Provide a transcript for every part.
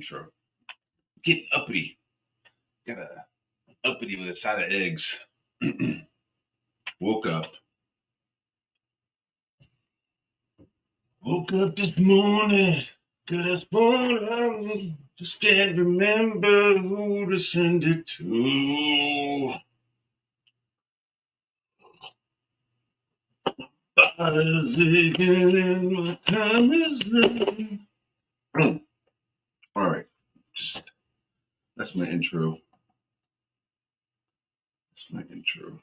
intro. Getting uppity. Got a uppity with a side of eggs. Woke up. Woke up this morning. Cause morning, just can't remember who to send it to. Body's aching and my time is late. All right, that's my intro. That's my intro.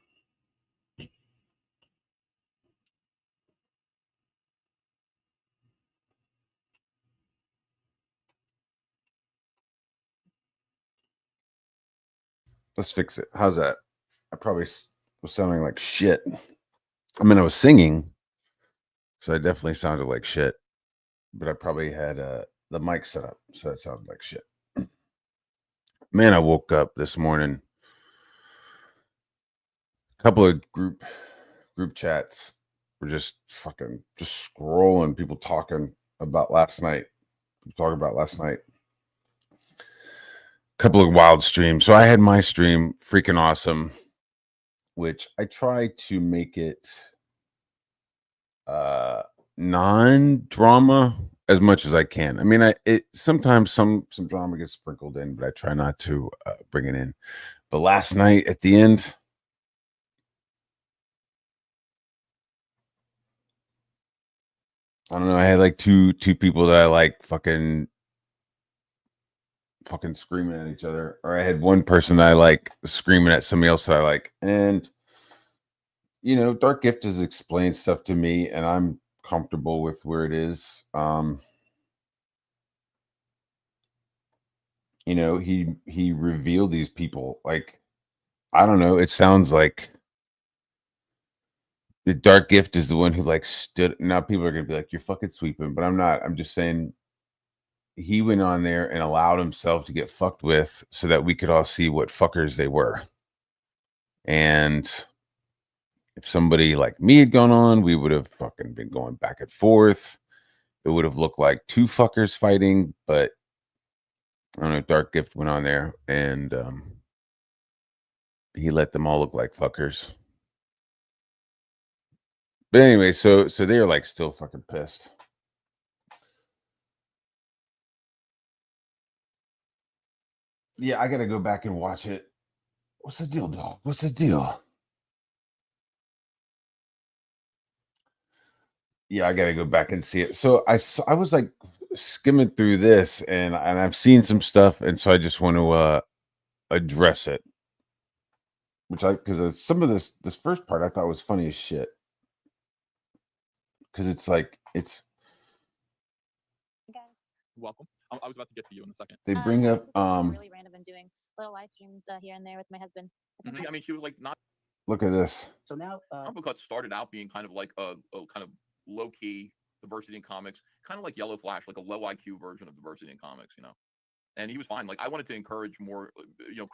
Let's fix it. How's that? I probably was sounding like shit. I mean, I was singing, so I definitely sounded like shit. But I probably had the mic set up, so it sounded like shit. Man, I woke up this morning. A couple of group chats were just scrolling. People talking about last night. Couple of wild streams. So I had my stream, freaking awesome, which I try to make it non-drama as much as I can. I mean, sometimes some drama gets sprinkled in, but I try not to bring it in. But last night at the end, I don't know, I had like two people that I like fucking screaming at each other, or I had one person that I like screaming at somebody else that I like. And you know, Dark Gift has explained stuff to me, and I'm comfortable with where it is. You know, he revealed these people. Like, I don't know, it sounds like the Dark Gift is the one who like stood. Now people are gonna be like, you're fucking sweeping, but I'm not. I'm just saying he went on there and allowed himself to get fucked with so that we could all see what fuckers they were. And if somebody like me had gone on, we would have fucking been going back and forth. It would have looked like two fuckers fighting, but I don't know, Dark Gift went on there and he let them all look like fuckers. But anyway, so they're like still fucking pissed. Yeah, I gotta go back and watch it. What's the deal, dog? What's the deal? Yeah, I gotta go back and see it. So I was like skimming through this, and I've seen some stuff, and so I just want to address it. Because some of this first part I thought was funny as shit. Because it's like welcome. I was about to get to you in a second. They bring up really random and doing little live streams here and there with my husband. I mean, she was like not. Look at this. So now, Uppercut started out being kind of like a kind of low key diversity in comics, kind of like Yellow Flash, like a low IQ version of diversity in comics, you know. And he was fine. Like I wanted to encourage more, you know,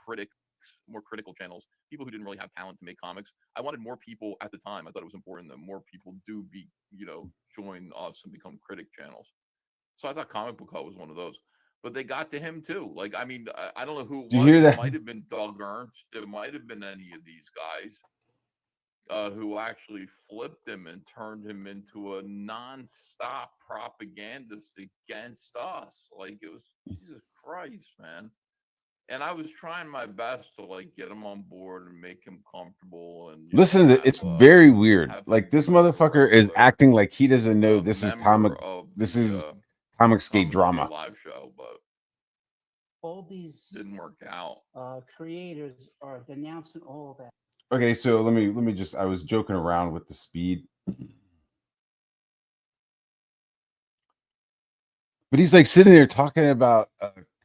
more critical channels, people who didn't really have talent to make comics. I wanted more people at the time. I thought it was important that more people join us and become critic channels. So I thought Comic Book Hut was one of those. But they got to him too. Like, I mean, I don't know who it was. You hear that? It might have been Doug Ernst. It might have been any of these guys who actually flipped him and turned him into a nonstop propagandist against us. Like, it was Jesus Christ, man. And I was trying my best to like get him on board and make him comfortable. And listen, it's very weird. Like this motherfucker is acting like he doesn't know this is Comicsgate drama. Live show, but all these didn't work out. Creators are denouncing all of that. Okay, so let me just. I was joking around with the speed, but he's like sitting there talking about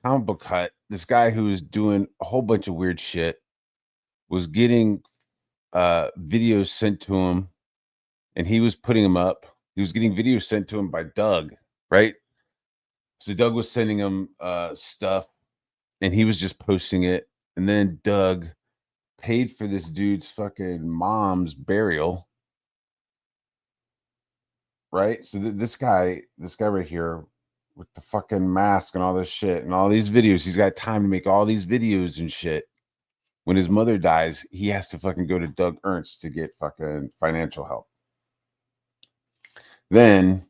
Comic Book Hut. This guy who was doing a whole bunch of weird shit was getting videos sent to him, and he was putting them up. He was getting videos sent to him by Doug, right? So Doug was sending him stuff, and he was just posting it. And then Doug paid for this dude's fucking mom's burial, right? So this guy right here, with the fucking mask and all this shit and all these videos. He's got time to make all these videos and shit. When his mother dies, he has to fucking go to Doug Ernst to get fucking financial help. Then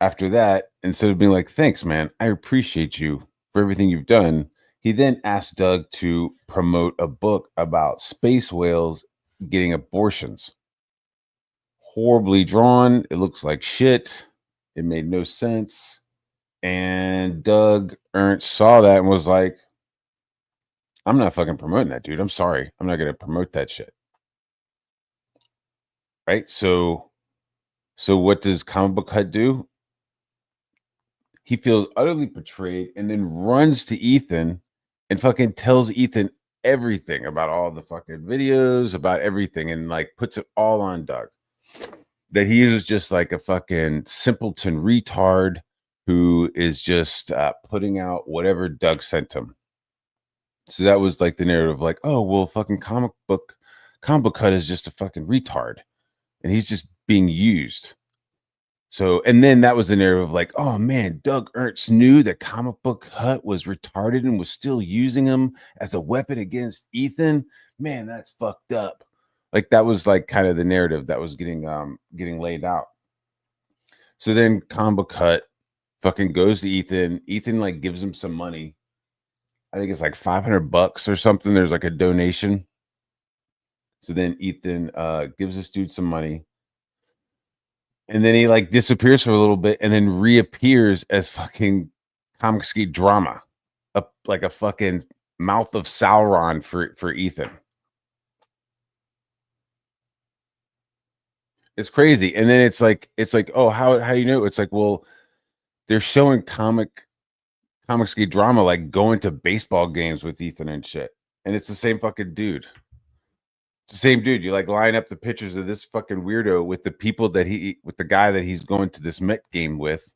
after that, instead of being like, thanks, man, I appreciate you for everything you've done, he then asked Doug to promote a book about space whales getting abortions. Horribly drawn. It looks like shit. It made no sense. And Doug Ernst saw that and was like, I'm not fucking promoting that, dude. I'm sorry. I'm not going to promote that shit. Right? So what does Comic Book Hut do? He feels utterly betrayed and then runs to Ethan and fucking tells Ethan everything about all the fucking videos, about everything, and like puts it all on Doug. That he was just like a fucking simpleton retard who is just putting out whatever Doug sent him. So that was like the narrative, like, oh, well, fucking Comic Book Hut is just a fucking retard. And he's just being used. So, and then that was the narrative of like, oh man, Doug Ernst knew that Comic Book Hut was retarded and was still using him as a weapon against Ethan. Man, that's fucked up. Like that was like kind of the narrative that was getting laid out. So then Comic Book Hut fucking goes to Ethan. Ethan like gives him some money. I think it's like $500 or something. There's like a donation. So then Ethan gives this dude some money. And then he like disappears for a little bit and then reappears as fucking Comicsgate Drama. Like a fucking mouth of Sauron for Ethan. It's crazy. And then it's like, oh, how you know? It's like, well, they're showing Comicsgate Drama like going to baseball games with Ethan and shit. And it's the same fucking dude. It's the same dude. You like line up the pictures of this fucking weirdo with the people with the guy that he's going to this Met game with,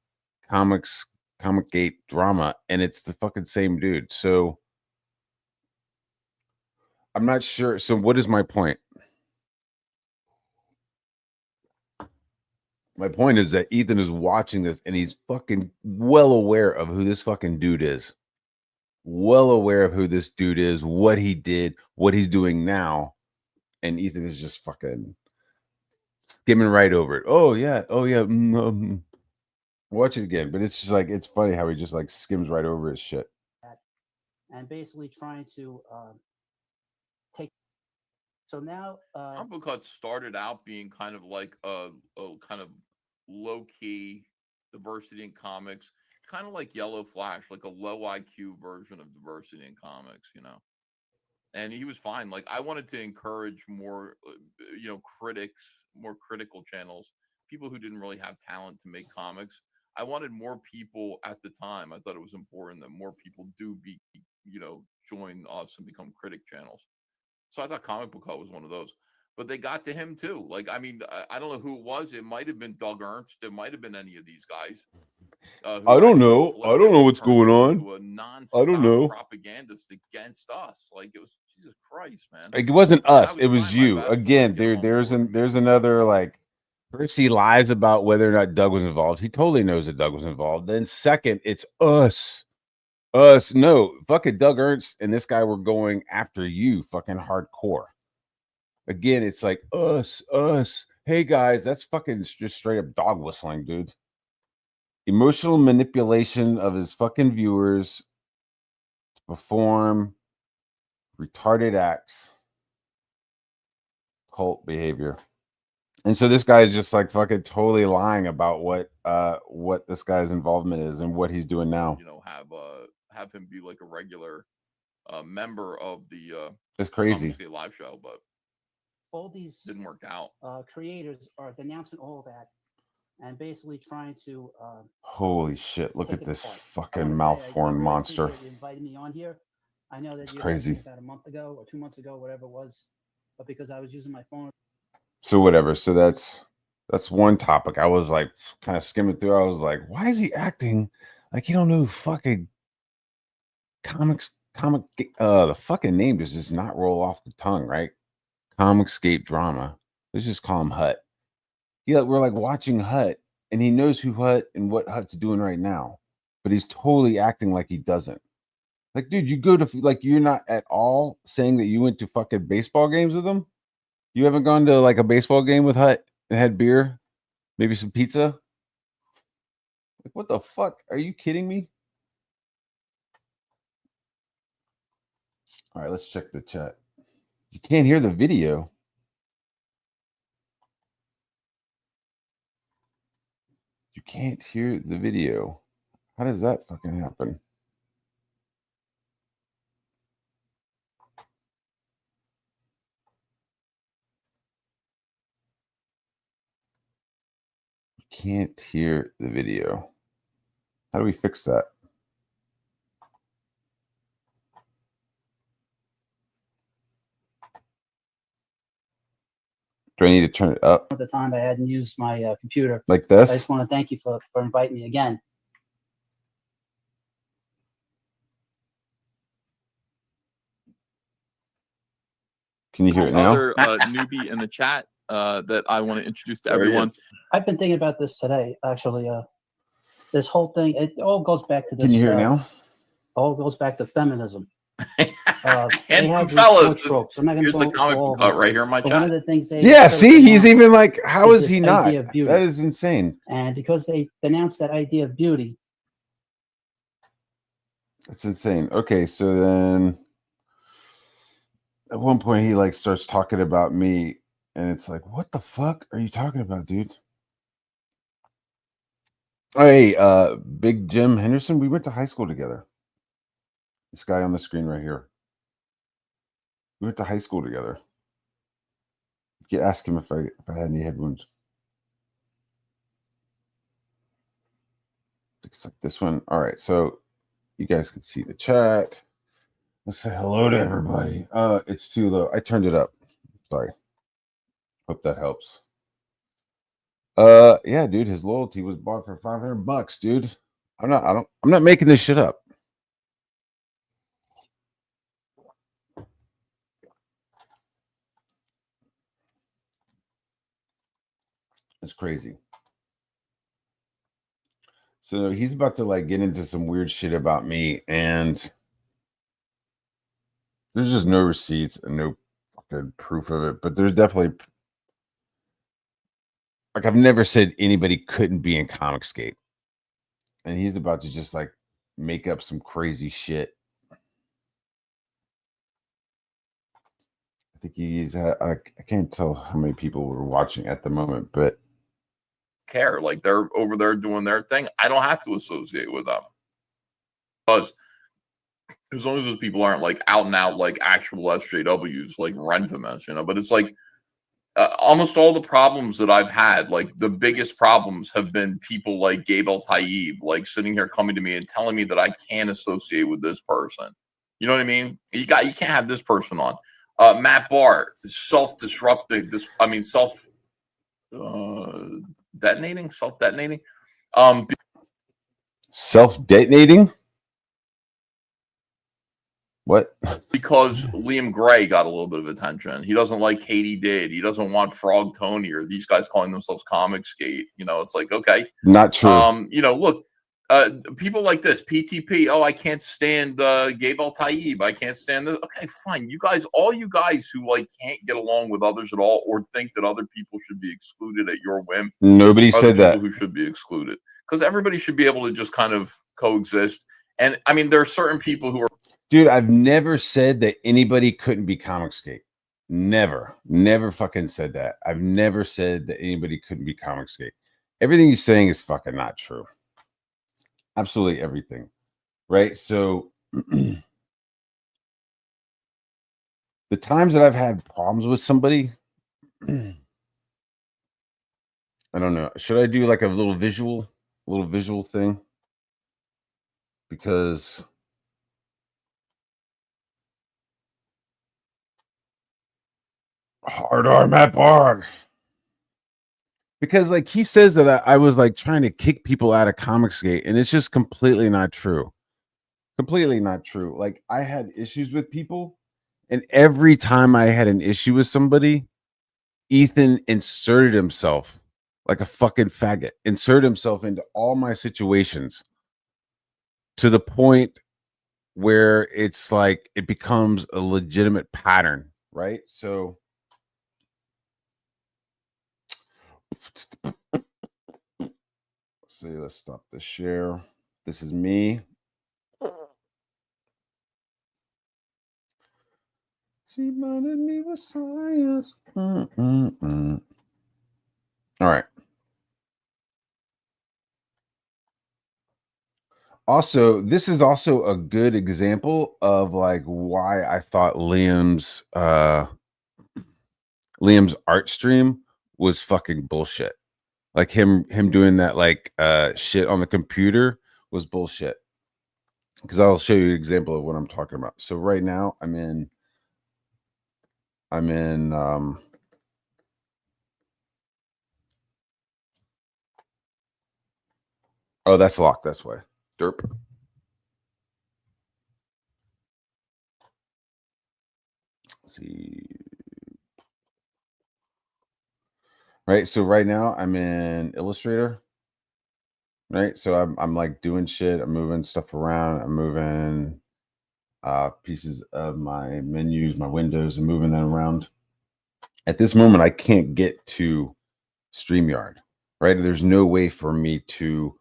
Comicsgate Drama, and it's the fucking same dude. So I'm not sure. So what is my point? My point is that Ethan is watching this and he's fucking well aware of who this fucking dude is. Well aware of who this dude is, what he did, what he's doing now. And Ethan is just fucking skimming right over it. Oh yeah. Watch it again. But it's just like, it's funny how he just like skims right over his shit. And basically trying to take. So now, Comic Book Hut started out being kind of like a kind of low-key diversity in comics, kind of like Yellow Flash, like a low IQ version of diversity in comics, you know. And he was fine. Like I wanted to encourage more, critics, more critical channels, people who didn't really have talent to make comics. I wanted more people at the time. I thought it was important that more people join us and become critic channels. So I thought Comic Book Hut was one of those. But they got to him too. Like, I mean, I don't know who it was. It might have been Doug Ernst. It might have been any of these guys. I don't know. I don't know what's going on. To a I don't know. Propagandist against us. Like it was Jesus Christ, man. Like it wasn't us. It was you. Again, there's another like. First, he lies about whether or not Doug was involved. He totally knows that Doug was involved. Then, second, it's us. Us. No, fucking Doug Ernst and this guy were going after you, fucking hardcore. Again, it's like us. Hey guys, that's fucking just straight up dog whistling, dude. Emotional manipulation of his fucking viewers to perform retarded acts, cult behavior. And so this guy is just like fucking totally lying about what this guy's involvement is and what he's doing now. Have him be like a regular member of the it's crazy live show, but all these didn't work out. Creators are denouncing all that and basically trying to holy shit, look at this apart. fucking mouth-horn monster. You invited me on here. I know that it's you crazy. About a month ago or 2 months ago, whatever it was, but because I was using my phone. So whatever. So that's one topic. I was like kind of skimming through. I was like, why is he acting like you don't know fucking the fucking name does just not roll off the tongue, right? Comicsgate Drama. Let's just call him Hut. Yeah, we're like watching Hut, and he knows who Hut and what Hut's doing right now. but he's totally acting like he doesn't. Like, dude, you go to like you're not at all saying that you went to fucking baseball games with him. You haven't gone to like a baseball game with Hut and had beer, maybe some pizza. Like, what the fuck? Are you kidding me? All right, let's check the chat. You can't hear the video. You can't hear the video. How does that fucking happen? You can't hear the video. How do we fix that? Do I need to turn it up At the time, I hadn't used my computer. like I this? just want to thank you for inviting me again. Can you hear it now? Another newbie in the chat that I want to introduce to There he everyone. is. I've been thinking about this today, actually. This whole thing, it all goes back to this. Can you hear it now? All goes back to feminism. And They have these fellas, four tropes. I'm not going here's to the go comic through all book of cut them. right here in my But one chat. of the things they Yeah, sort of see, he's announced- even like, how is is he this not? idea of beauty. That is insane. And because they denounced that idea of beauty, That's insane. Okay, so then at one point he like starts talking about me, and it's like, what the fuck are you talking about, dude? Hey, Big Jim Henderson, we went to high school together. This guy on the screen right here. We went to high school together. You could ask him if I had any head wounds. It's like this one. All right, so you guys can see the chat. Let's say hello to everybody. It's too low. I turned it up. Sorry. Hope that helps. Yeah, dude, his loyalty was bought for $500, dude. I'm not making this shit up. It's crazy. So he's about to like get into some weird shit about me, and there's just no receipts and no fucking proof of it, but there's definitely like I've never said anybody couldn't be in Comicsgate. And he's about to just like make up some crazy shit. I think he's I can't tell how many people were watching at the moment, but Care like they're over there doing their thing. I don't have to associate with them because as long as those people aren't like out and out like actual SJWs like Renfamous, you know. But it's like almost all the problems that I've had, like the biggest problems have been people like Gabe El-Taib, like sitting here coming to me and telling me that I can't associate with this person. You know what I mean? You can't have this person on. Matt Barr, self-detonating. Self-detonating? What? Because Liam Gray got a little bit of attention. He doesn't like Katie Did. He doesn't want Frog Tony or these guys calling themselves Comicsgate. You know, it's like, okay. Not true. You know, look, people like this, PTP, oh, I can't stand Gabe El-Taib. I can't stand this. Okay, fine. You guys, all you guys who like can't get along with others at all or think that other people should be excluded at your whim. Nobody are the said that. people who should be excluded. Because everybody should be able to just kind of coexist. And I mean, there are certain people who are. Dude, I've never said that anybody couldn't be Comicsgate. Never fucking said that. I've never said that anybody couldn't be Comicsgate. Everything he's saying is fucking not true. Absolutely everything. Right? So the times that I've had problems with somebody, I don't know. Should I do like a little visual thing? Because hard R Matt Barr. Because like he says that I was like trying to kick people out of Comicsgate, and it's just completely not true. Completely not true. Like I had issues with people, and every time I had an issue with somebody, Ethan inserted himself like a fucking faggot, inserted himself into all my situations. to the point where it's like it becomes a legitimate pattern, right? So let's stop the share. This is me. She blinded me with science. All right. Also, this is also a good example of like why I thought Liam's art stream was fucking bullshit. Like him doing that like shit on the computer was bullshit. Because I'll show you an example of what I'm talking about. So right now I'm in oh, that's locked this way. Derp. Let's see. Right. So right now I'm in Illustrator. Right. So I'm like doing shit. I'm moving stuff around. I'm moving pieces of my menus, my windows, and moving them around. At this moment, I can't get to StreamYard. Right. There's no way for me to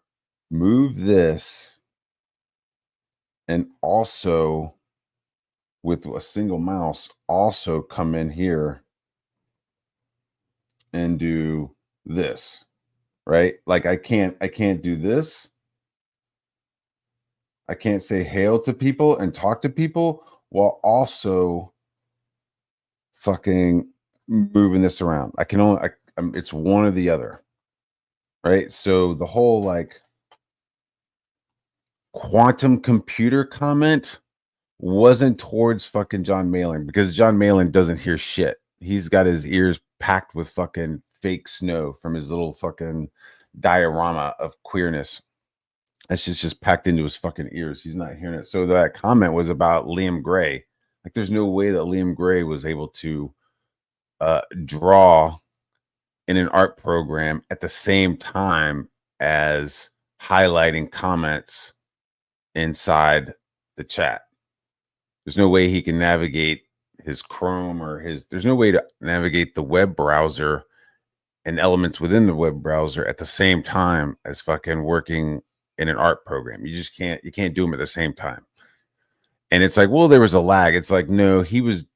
move this and also with a single mouse also come in here and do this, right? Like I can't do this. I can't say hail to people and talk to people while also fucking moving this around. I can only it's one or the other, right? So the whole like quantum computer comment wasn't towards fucking John Malin because John Malin doesn't hear shit. He's got his ears packed with fucking fake snow from his little fucking diorama of queerness. That shit's just packed into his fucking ears. He's not hearing it. So that comment was about Liam Gray. Like there's no way that Liam Gray was able to draw in an art program at the same time as highlighting comments inside the chat. There's no way he can navigate his Chrome or there's no way to navigate the web browser and elements within the web browser at the same time as fucking working in an art program. You can't do them at the same time. And it's like, well, there was a lag. It's like, no,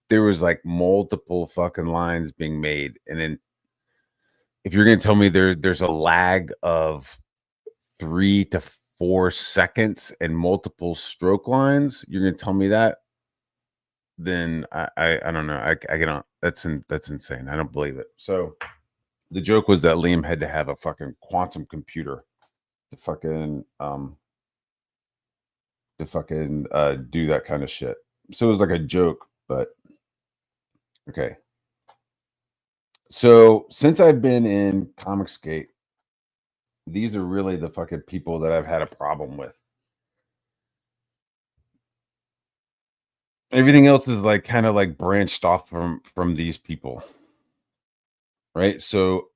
there was like multiple fucking lines being made. And then if you're going to tell me there's a lag of 3 to 4 seconds and multiple stroke lines, you're going to tell me that, then I don't know. I cannot. That's insane. I don't believe it. So the joke was that Liam had to have a fucking quantum computer to fucking do that kind of shit. So it was like a joke, but okay. So since I've been in Comicsgate, these are really the fucking people that I've had a problem with. Everything else is like kind of like branched off from these people. Right? So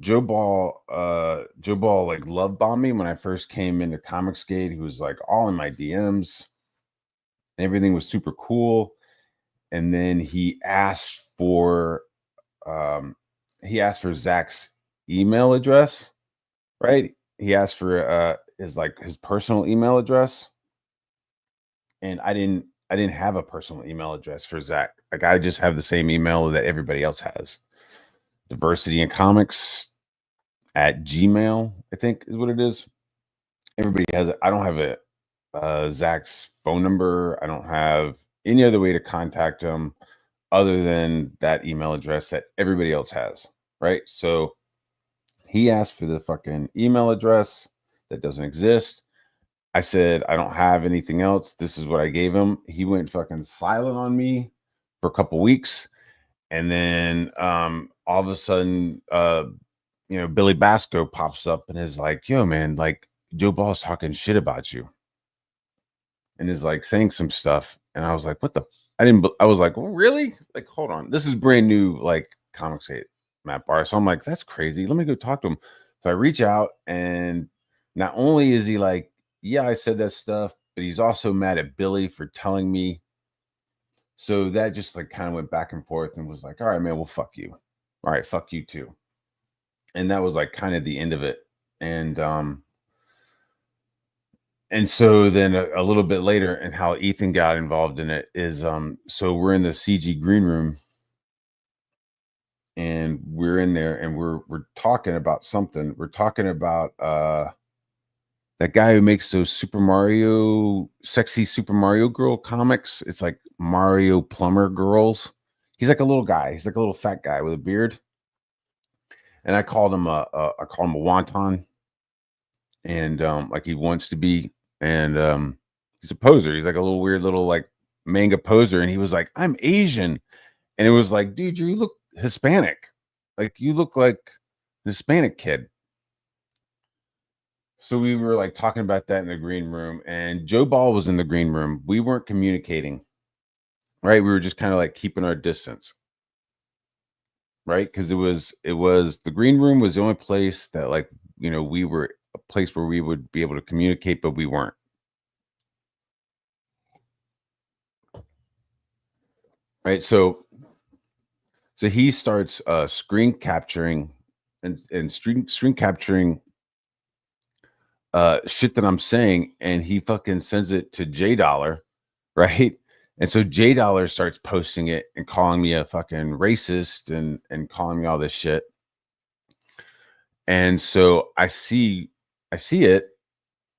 Joe Ball like love bombed me when I first came into Comicsgate. He was like all in my DMs. Everything was super cool. And then he asked for Zach's email address, right? He asked for his personal email address. And I didn't have a personal email address for Zach. Like I just have the same email that everybody else has. Diversity in Comics at Gmail, I think is what it is. Everybody has it. I don't have Zach's phone number. I don't have any other way to contact him other than that email address that everybody else has, right? So he asked for the fucking email address that doesn't exist. I said, I don't have anything else. This is what I gave him. He went fucking silent on me for a couple weeks. And then all of a sudden, Billy Basco pops up and is like, yo, man, like Joe Ball's talking shit about you. And is like saying some stuff. And I was like, what the? I was like, well, really? Like, hold on. This is brand new, like Comicsgate, Matt Barr. So I'm like, that's crazy. Let me go talk to him. So I reach out and not only is he like, yeah, I said that stuff, but he's also mad at Billy for telling me. So that just like kind of went back and forth and was like, all right, man, well, fuck you. All right, fuck you too. And that was like kind of the end of it. And so then a little bit later, and how Ethan got involved in it is so we're in the CG green room, and we're in there and we're talking about something. We're talking about that guy who makes those sexy Super Mario girl comics. It's like Mario Plumber Girls. He's like a little guy. He's like a little fat guy with a beard. And I called him I call him a wonton. And like he wants to be. And he's a poser. He's like a little weird little like manga poser. And he was like, I'm Asian. And it was like, dude, you look Hispanic. Like you look like an Hispanic kid. So we were like talking about that in the green room, and Joe Ball was in the green room. We weren't communicating, right? We were just kind of like keeping our distance, right? Because it was the green room was the only place that like, you know, we were a place where we would be able to communicate, but we weren't. Right. So he starts screen capturing and screen capturing shit that I'm saying, and he fucking sends it to J Dollar, right? And so J Dollar starts posting it and calling me a fucking racist and calling me all this shit. And so I see it,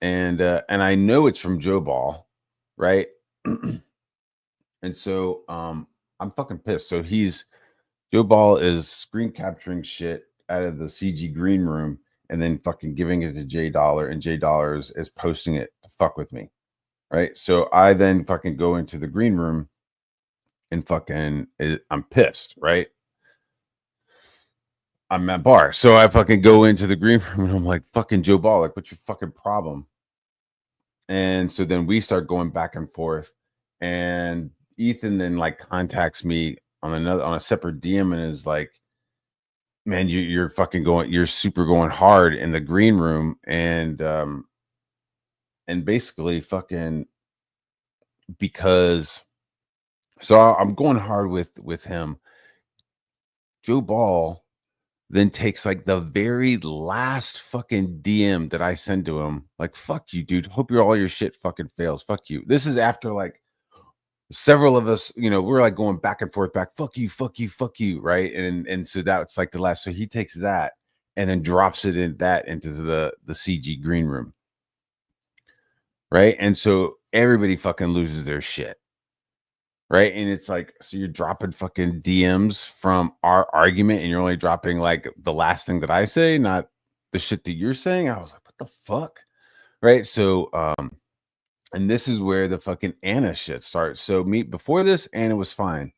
and I know it's from Joe Ball, right? And so I'm fucking pissed. So Joe Ball is screen capturing shit out of the CG green room and then fucking giving it to J Dollar, and J Dollar is posting it to fuck with me. Right. So I then fucking go into the green room and I'm pissed. Right. I'm at bar. So I fucking go into the green room and I'm like, fucking Joe Ball, like, what's your fucking problem? And so then we start going back and forth. And Ethan then like contacts me on a separate DM and is like, man, you're super going hard in the green room. And basically fucking because so I'm going hard with him. Joe Ball then takes like the very last fucking DM that I send to him, like, fuck you, dude. Hope all your shit fucking fails. Fuck you. This is after like several of us, you know, we're like going back and forth, fuck you, fuck you, fuck you, right? And so that's like the last. So he takes that and then drops it into the CG green room. Right. And so everybody fucking loses their shit. Right. And it's like, so you're dropping fucking DMs from our argument and you're only dropping like the last thing that I say, not the shit that you're saying. I was like, what the fuck? Right. So, and this is where the fucking Anna shit starts. So before this, Anna was fine.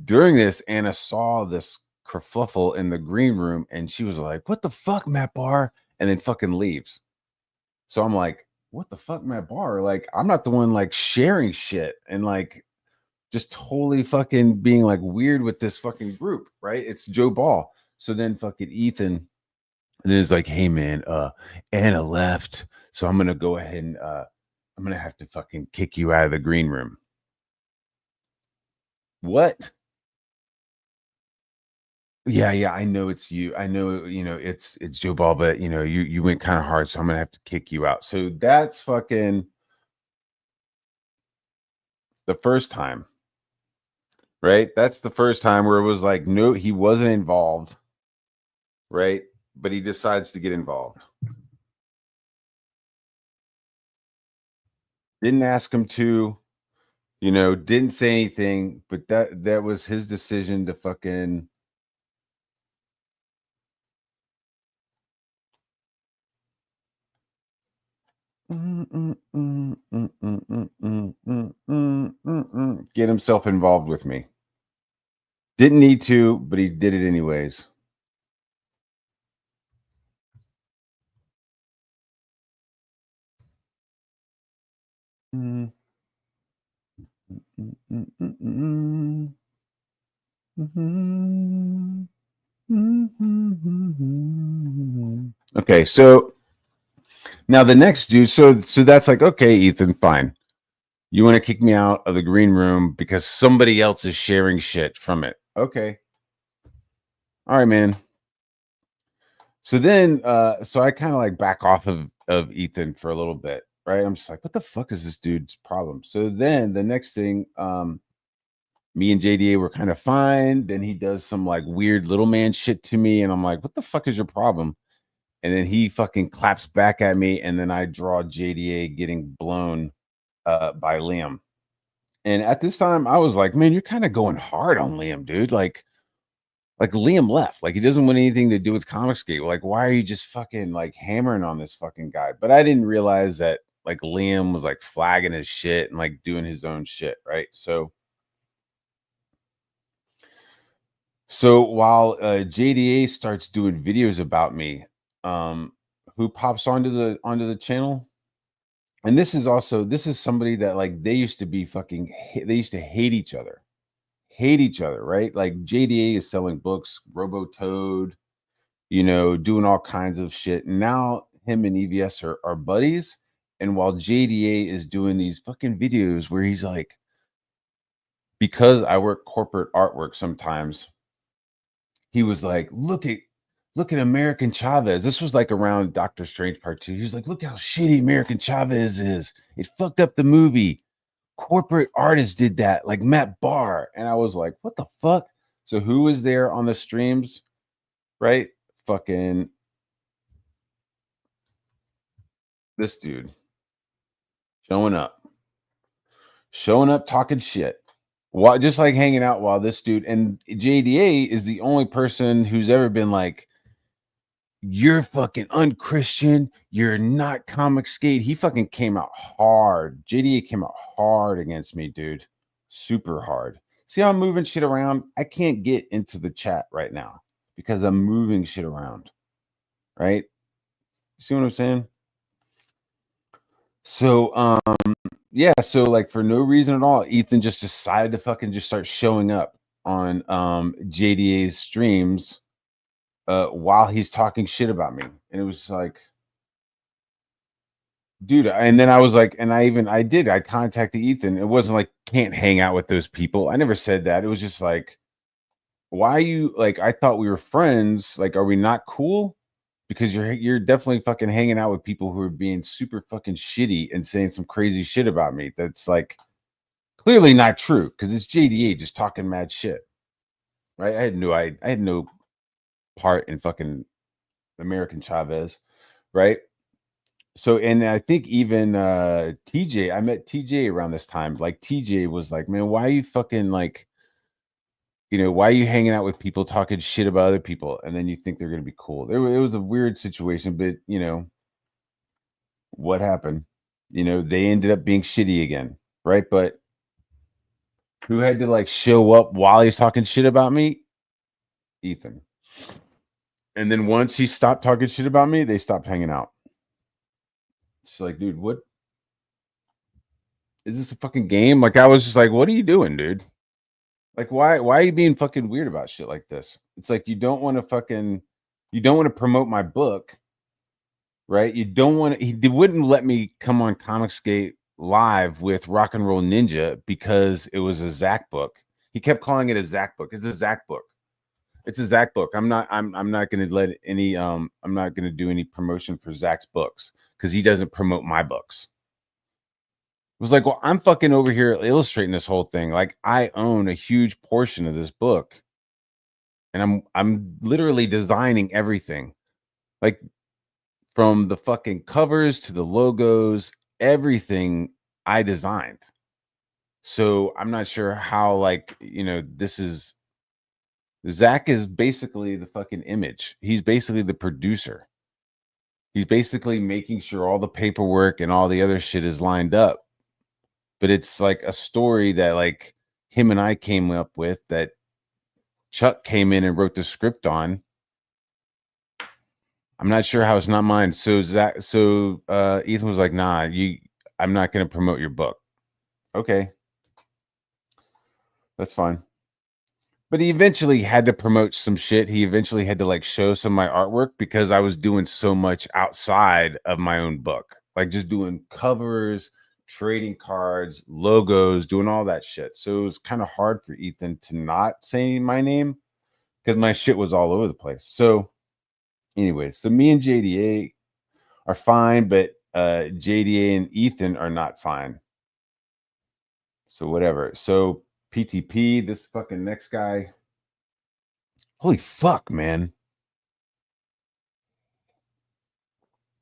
During this, Anna saw this kerfuffle in the green room and she was like, what the fuck, Matt Barr? And then fucking leaves. So I'm like, what the fuck, Matt Barr? Like, I'm not the one like sharing shit and like just totally fucking being like weird with this fucking group, right? It's Joe Ball. So then fucking Ethan and is like, hey man, Anna left. So I'm gonna go ahead and I'm gonna have to fucking kick you out of the green room. What? Yeah, I know it's you. I know, you know, it's Joe Ball, but you know, you went kind of hard, so I'm gonna have to kick you out. So that's fucking the first time, right? That's the first time where it was like, no, he wasn't involved, right? But he decides to get involved. Didn't ask him to, you know, didn't say anything, but that was his decision to fucking get himself involved with me. Didn't need to, but he did it anyways. Okay, so Now the next dude, so that's like, okay, Ethan, fine. You want to kick me out of the green room because somebody else is sharing shit from it. Okay. All right, man. So then so I kind of like back off of Ethan for a little bit, right? I'm just like, what the fuck is this dude's problem? So then the next thing, me and JDA were kind of fine. Then he does some like weird little man shit to me, and I'm like, what the fuck is your problem? And then he fucking claps back at me, and then I draw JDA getting blown by Liam. And at this time, I was like, man, you're kind of going hard on Liam, dude. Like Liam left. Like he doesn't want anything to do with Comicsgate. Like, why are you just fucking like hammering on this fucking guy? But I didn't realize that like Liam was like flagging his shit and like doing his own shit, right? So while JDA starts doing videos about me, who pops onto the channel? And this is somebody that like they used to be fucking they used to hate each other, right? Like JDA is selling books, Robo Toad, you know, doing all kinds of shit. And now him and EVS are buddies. And while JDA is doing these fucking videos where he's like, because I work corporate artwork sometimes, he was like, look at American Chavez. This was like around Doctor Strange Part 2. He was like, look how shitty American Chavez is. It fucked up the movie. Corporate artists did that, like Matt Barr. And I was like, what the fuck? So who was there on the streams? Right? Fucking this dude showing up, talking shit. While just like hanging out while this dude and JDA is the only person who's ever been like, you're fucking unchristian, you're not Comicsgate. He fucking came out hard. JDA came out hard against me, dude. Super hard. See how I'm moving shit around? I can't get into the chat right now because I'm moving shit around. Right? See what I'm saying? So yeah, so like for no reason at all, Ethan just decided to fucking just start showing up on JDA's streams while he's talking shit about me. And it was like, dude, and then I was like, and I contacted Ethan. It wasn't like can't hang out with those people. I never said that. It was just like, why are you like, I thought we were friends. Like, are we not cool? Because you're definitely fucking hanging out with people who are being super fucking shitty and saying some crazy shit about me. That's like clearly not true because it's JDA just talking mad shit. Right? I had no part in fucking American Chavez, right? So, and I think even TJ, I met TJ around this time. Like TJ was like, man, why are you fucking like, you know, why are you hanging out with people talking shit about other people and then you think they're gonna be cool? It was a weird situation, but you know, what happened? You know, they ended up being shitty again, right? But who had to like show up while he's talking shit about me? Ethan. And then once he stopped talking shit about me, they stopped hanging out. It's like, dude, what is this a fucking game? Like, I was just like, what are you doing, dude? Like, why are you being fucking weird about shit like this? It's like you don't want to promote my book, right? You don't want to, he wouldn't let me come on Comicsgate live with Rock and Roll Ninja because it was a Zach book. He kept calling it a Zach book. It's a Zach book. It's a Zach book. I'm not gonna let any I'm not gonna do any promotion for Zach's books because he doesn't promote my books. It was like, well, I'm fucking over here illustrating this whole thing. Like I own a huge portion of this book. And I'm literally designing everything. Like from the fucking covers to the logos, everything I designed. So I'm not sure how, like, you know, this is Zach is basically the fucking image. He's basically the producer. He's basically making sure all the paperwork and all the other shit is lined up. But it's like a story that like him and I came up with that Chuck came in and wrote the script on. I'm not sure how it's not mine. So Ethan was like, nah, I'm not going to promote your book. Okay. That's fine. But he eventually had to promote some shit. He eventually had to like show some of my artwork because I was doing so much outside of my own book, like just doing covers, trading cards, logos, doing all that shit. So it was kind of hard for Ethan to not say my name because my shit was all over the place. So, anyways, so me and JDA are fine, but JDA and Ethan are not fine. So whatever. So PTP, this fucking next guy. Holy fuck, man.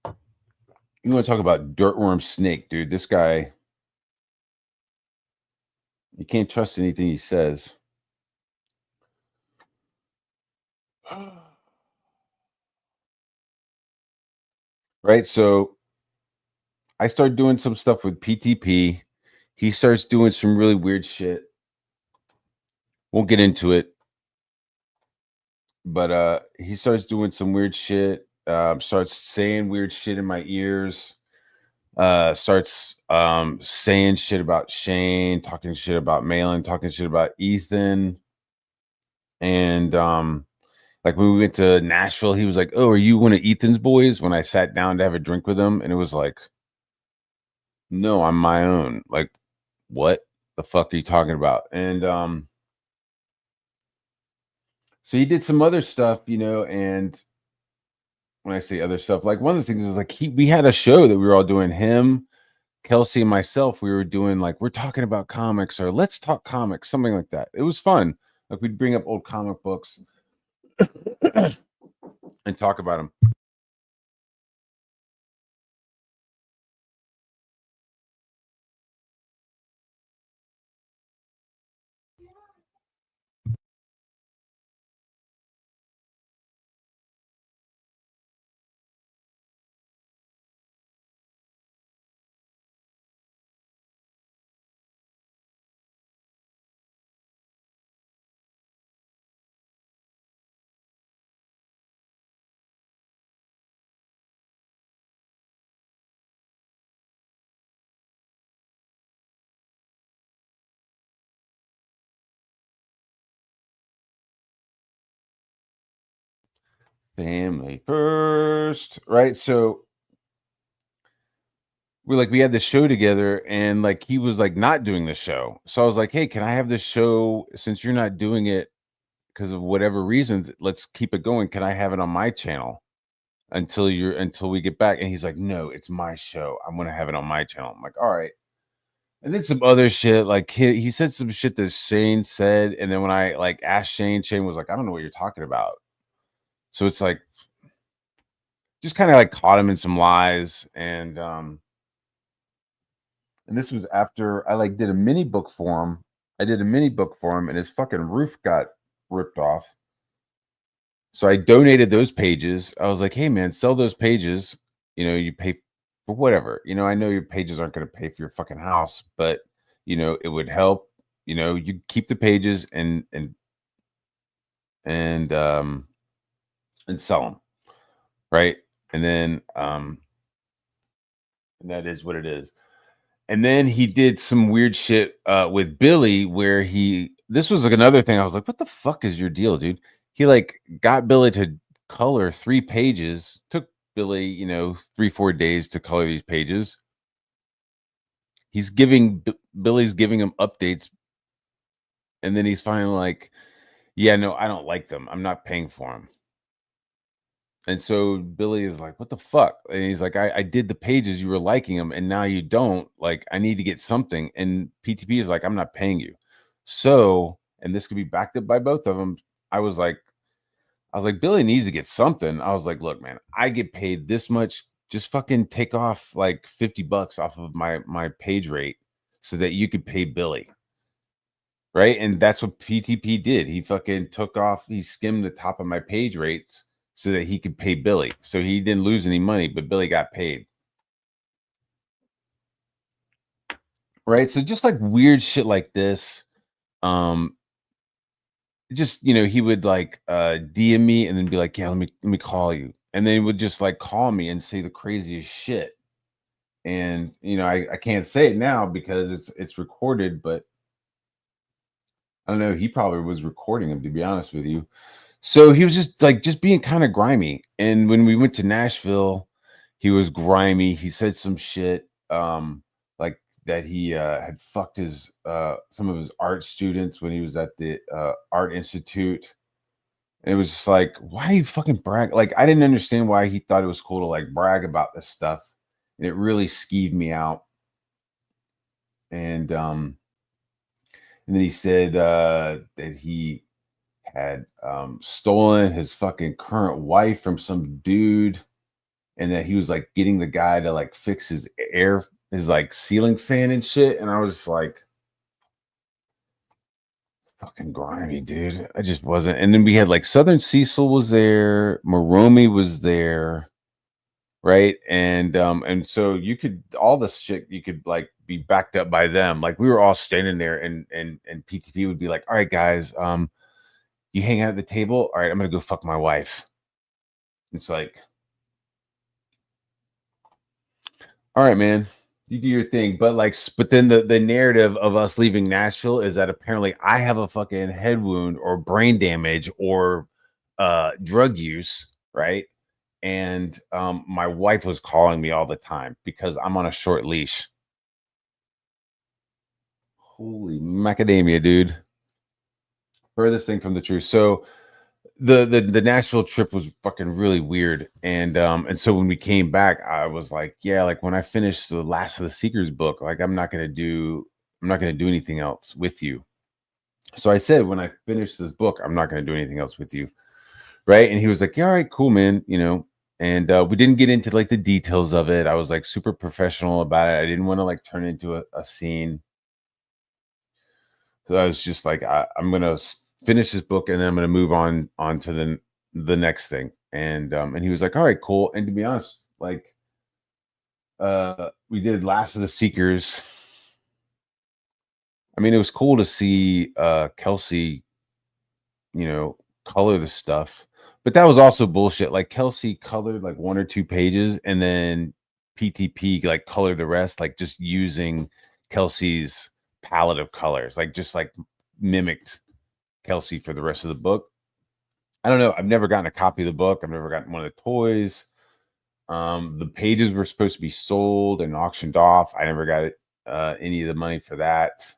You want to talk about dirtworm snake, dude? This guy, you can't trust anything he says. Right? So I start doing some stuff with PTP. He starts doing some really weird shit. Won't get into it. But he starts doing some weird shit. Starts saying weird shit in my ears. Starts saying shit about Shane, talking shit about Malin, talking shit about Ethan. And like when we went to Nashville, he was like, "Oh, are you one of Ethan's boys?" When I sat down to have a drink with him, and it was like, "No, I'm my own." Like, what the fuck are you talking about? And so he did some other stuff, you know, and when I say other stuff, like one of the things is like we had a show that we were all doing, him, Kelsey, and myself. We were doing like, we're talking about comics, or let's talk comics, something like that. It was fun. Like we'd bring up old comic books and talk about them. Family first, right? So we had this show together, and like he was like not doing the show. So I was like, "Hey, can I have this show since you're not doing it because of whatever reasons? Let's keep it going. Can I have it on my channel until we get back?" And he's like, "No, it's my show. I'm gonna have it on my channel." I'm like, "All right." And then some other shit, like he said some shit that Shane said, and then when I like asked Shane was like, "I don't know what you're talking about." So it's like just kind of like caught him in some lies, and this was after I like did a mini book for him. I did a mini book for him, and his fucking roof got ripped off. So I donated those pages. I was like, "Hey man, sell those pages. You know, you pay for whatever. You know, I know your pages aren't going to pay for your fucking house, but you know, it would help. You know, you keep the pages and sell them, right? And then and that is what it is." And then he did some weird shit with Billy where this was like another thing. I was like, "What the fuck is your deal, dude?" He like got Billy to color 3 pages. Took Billy, you know, 3-4 days to color these pages. Billy's giving him updates, and then he's finally like, "Yeah, no, I don't like them. I'm not paying for them." And so Billy is like, "What the fuck?" And he's like, I did the pages, you were liking them, and now you don't. Like, I need to get something. And PTP is like, "I'm not paying you." So, and this could be backed up by both of them. I was like, Billy needs to get something. I was like, "Look, man, I get paid this much. Just fucking take off like $50 off of my page rate so that you could pay Billy." Right. And that's what PTP did. He fucking he skimmed the top of my page rates so that he could pay Billy. So he didn't lose any money, but Billy got paid. Right. So just like weird shit like this. Just, you know, he would like DM me and then be like, "Yeah, let me call you." And then he would just like call me and say the craziest shit. And you know, I can't say it now because it's recorded, but I don't know. He probably was recording him, to be honest with you. So he was just being kind of grimy. And when we went to Nashville, he was grimy. He said some shit, like that he had fucked his some of his art students when he was at the Art Institute. And it was just like, why are you fucking brag? Like, I didn't understand why he thought it was cool to like brag about this stuff. And it really skeeved me out. And then he said that he had stolen his fucking current wife from some dude, and that he was like getting the guy to like fix his like ceiling fan and shit. And I was just like, fucking grimy, dude. I just wasn't. And then we had like Southern Cecil was there, Moromi was there, right? And so you could all this shit you could like be backed up by them. Like we were all standing there, and PTP would be like, all right, guys, you hang out at the table. All right, I'm gonna go fuck my wife. It's like, all right, man, you do your thing. But then the narrative of us leaving Nashville is that apparently I have a fucking head wound or brain damage or drug use, right? And my wife was calling me all the time because I'm on a short leash. Holy macadamia, dude. Furthest thing from the truth. So the Nashville trip was fucking really weird. And so when we came back, I was like, yeah, like when I finish the Last of the Seekers book, like I'm not gonna do anything else with you. So I said, when I finish this book, I'm not gonna do anything else with you. Right. And he was like, yeah, all right, cool, man, and we didn't get into like the details of it. I was like super professional about it. I didn't want to like turn into a scene. So I was just like, I'm gonna finish this book and then I'm gonna move on to the next thing. And he was like, all right, cool. And to be honest, like we did Last of the Seekers. I mean, it was cool to see Kelsey, color the stuff. But that was also bullshit. Like Kelsey colored like 1 or 2 pages, and then PTP like colored the rest, like just using Kelsey's palette of colors, like just like mimicked Kelsey for the rest of the book. I don't know. I've never gotten a copy of the book. I've never gotten one of the toys. The pages were supposed to be sold and auctioned off. I never got any of the money for that.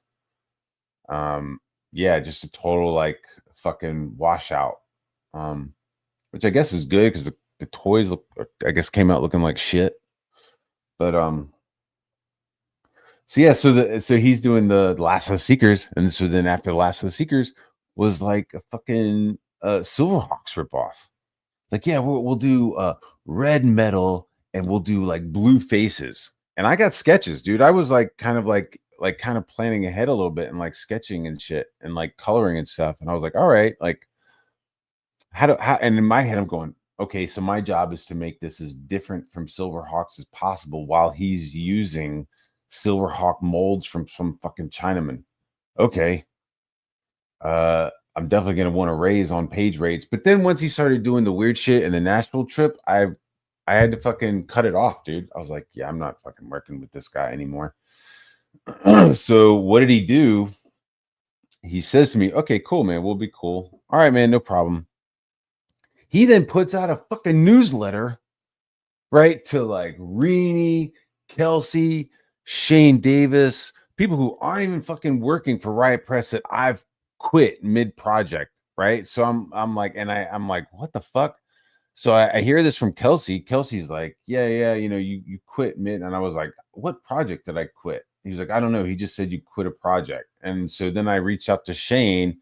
Yeah, just a total like fucking washout. Which I guess is good because the toys I guess came out looking like shit. But so yeah, so he's doing the Last of the Seekers, and so then after the Last of the Seekers was like a fucking Silverhawks ripoff. Like, yeah, we'll do red metal and we'll do like blue faces. And I got sketches, dude. I was like kind of planning ahead a little bit and like sketching and shit and like coloring and stuff. And I was like, all right, like how and in my head I'm going, okay, so my job is to make this as different from Silverhawks as possible while he's using Silverhawk molds from some fucking Chinaman. Okay. I'm definitely gonna want to raise on page rates. But then once he started doing the weird shit in the Nashville trip, I had to fucking cut it off, dude. I was like, yeah, I'm not fucking working with this guy anymore. So what did he do? He says to me, okay, cool, man, we'll be cool. All right, man, no problem. He then puts out a fucking newsletter, right, to like Reenie, Kelsey, Shane Davis, people who aren't even fucking working for Riot Press that I've quit mid-project, right? So I'm like, and I'm like, what the fuck? So I hear this from Kelsey. Kelsey's like, yeah, you quit mid, and I was like, what project did I quit? He's like, I don't know. He just said you quit a project. And so then I reached out to Shane.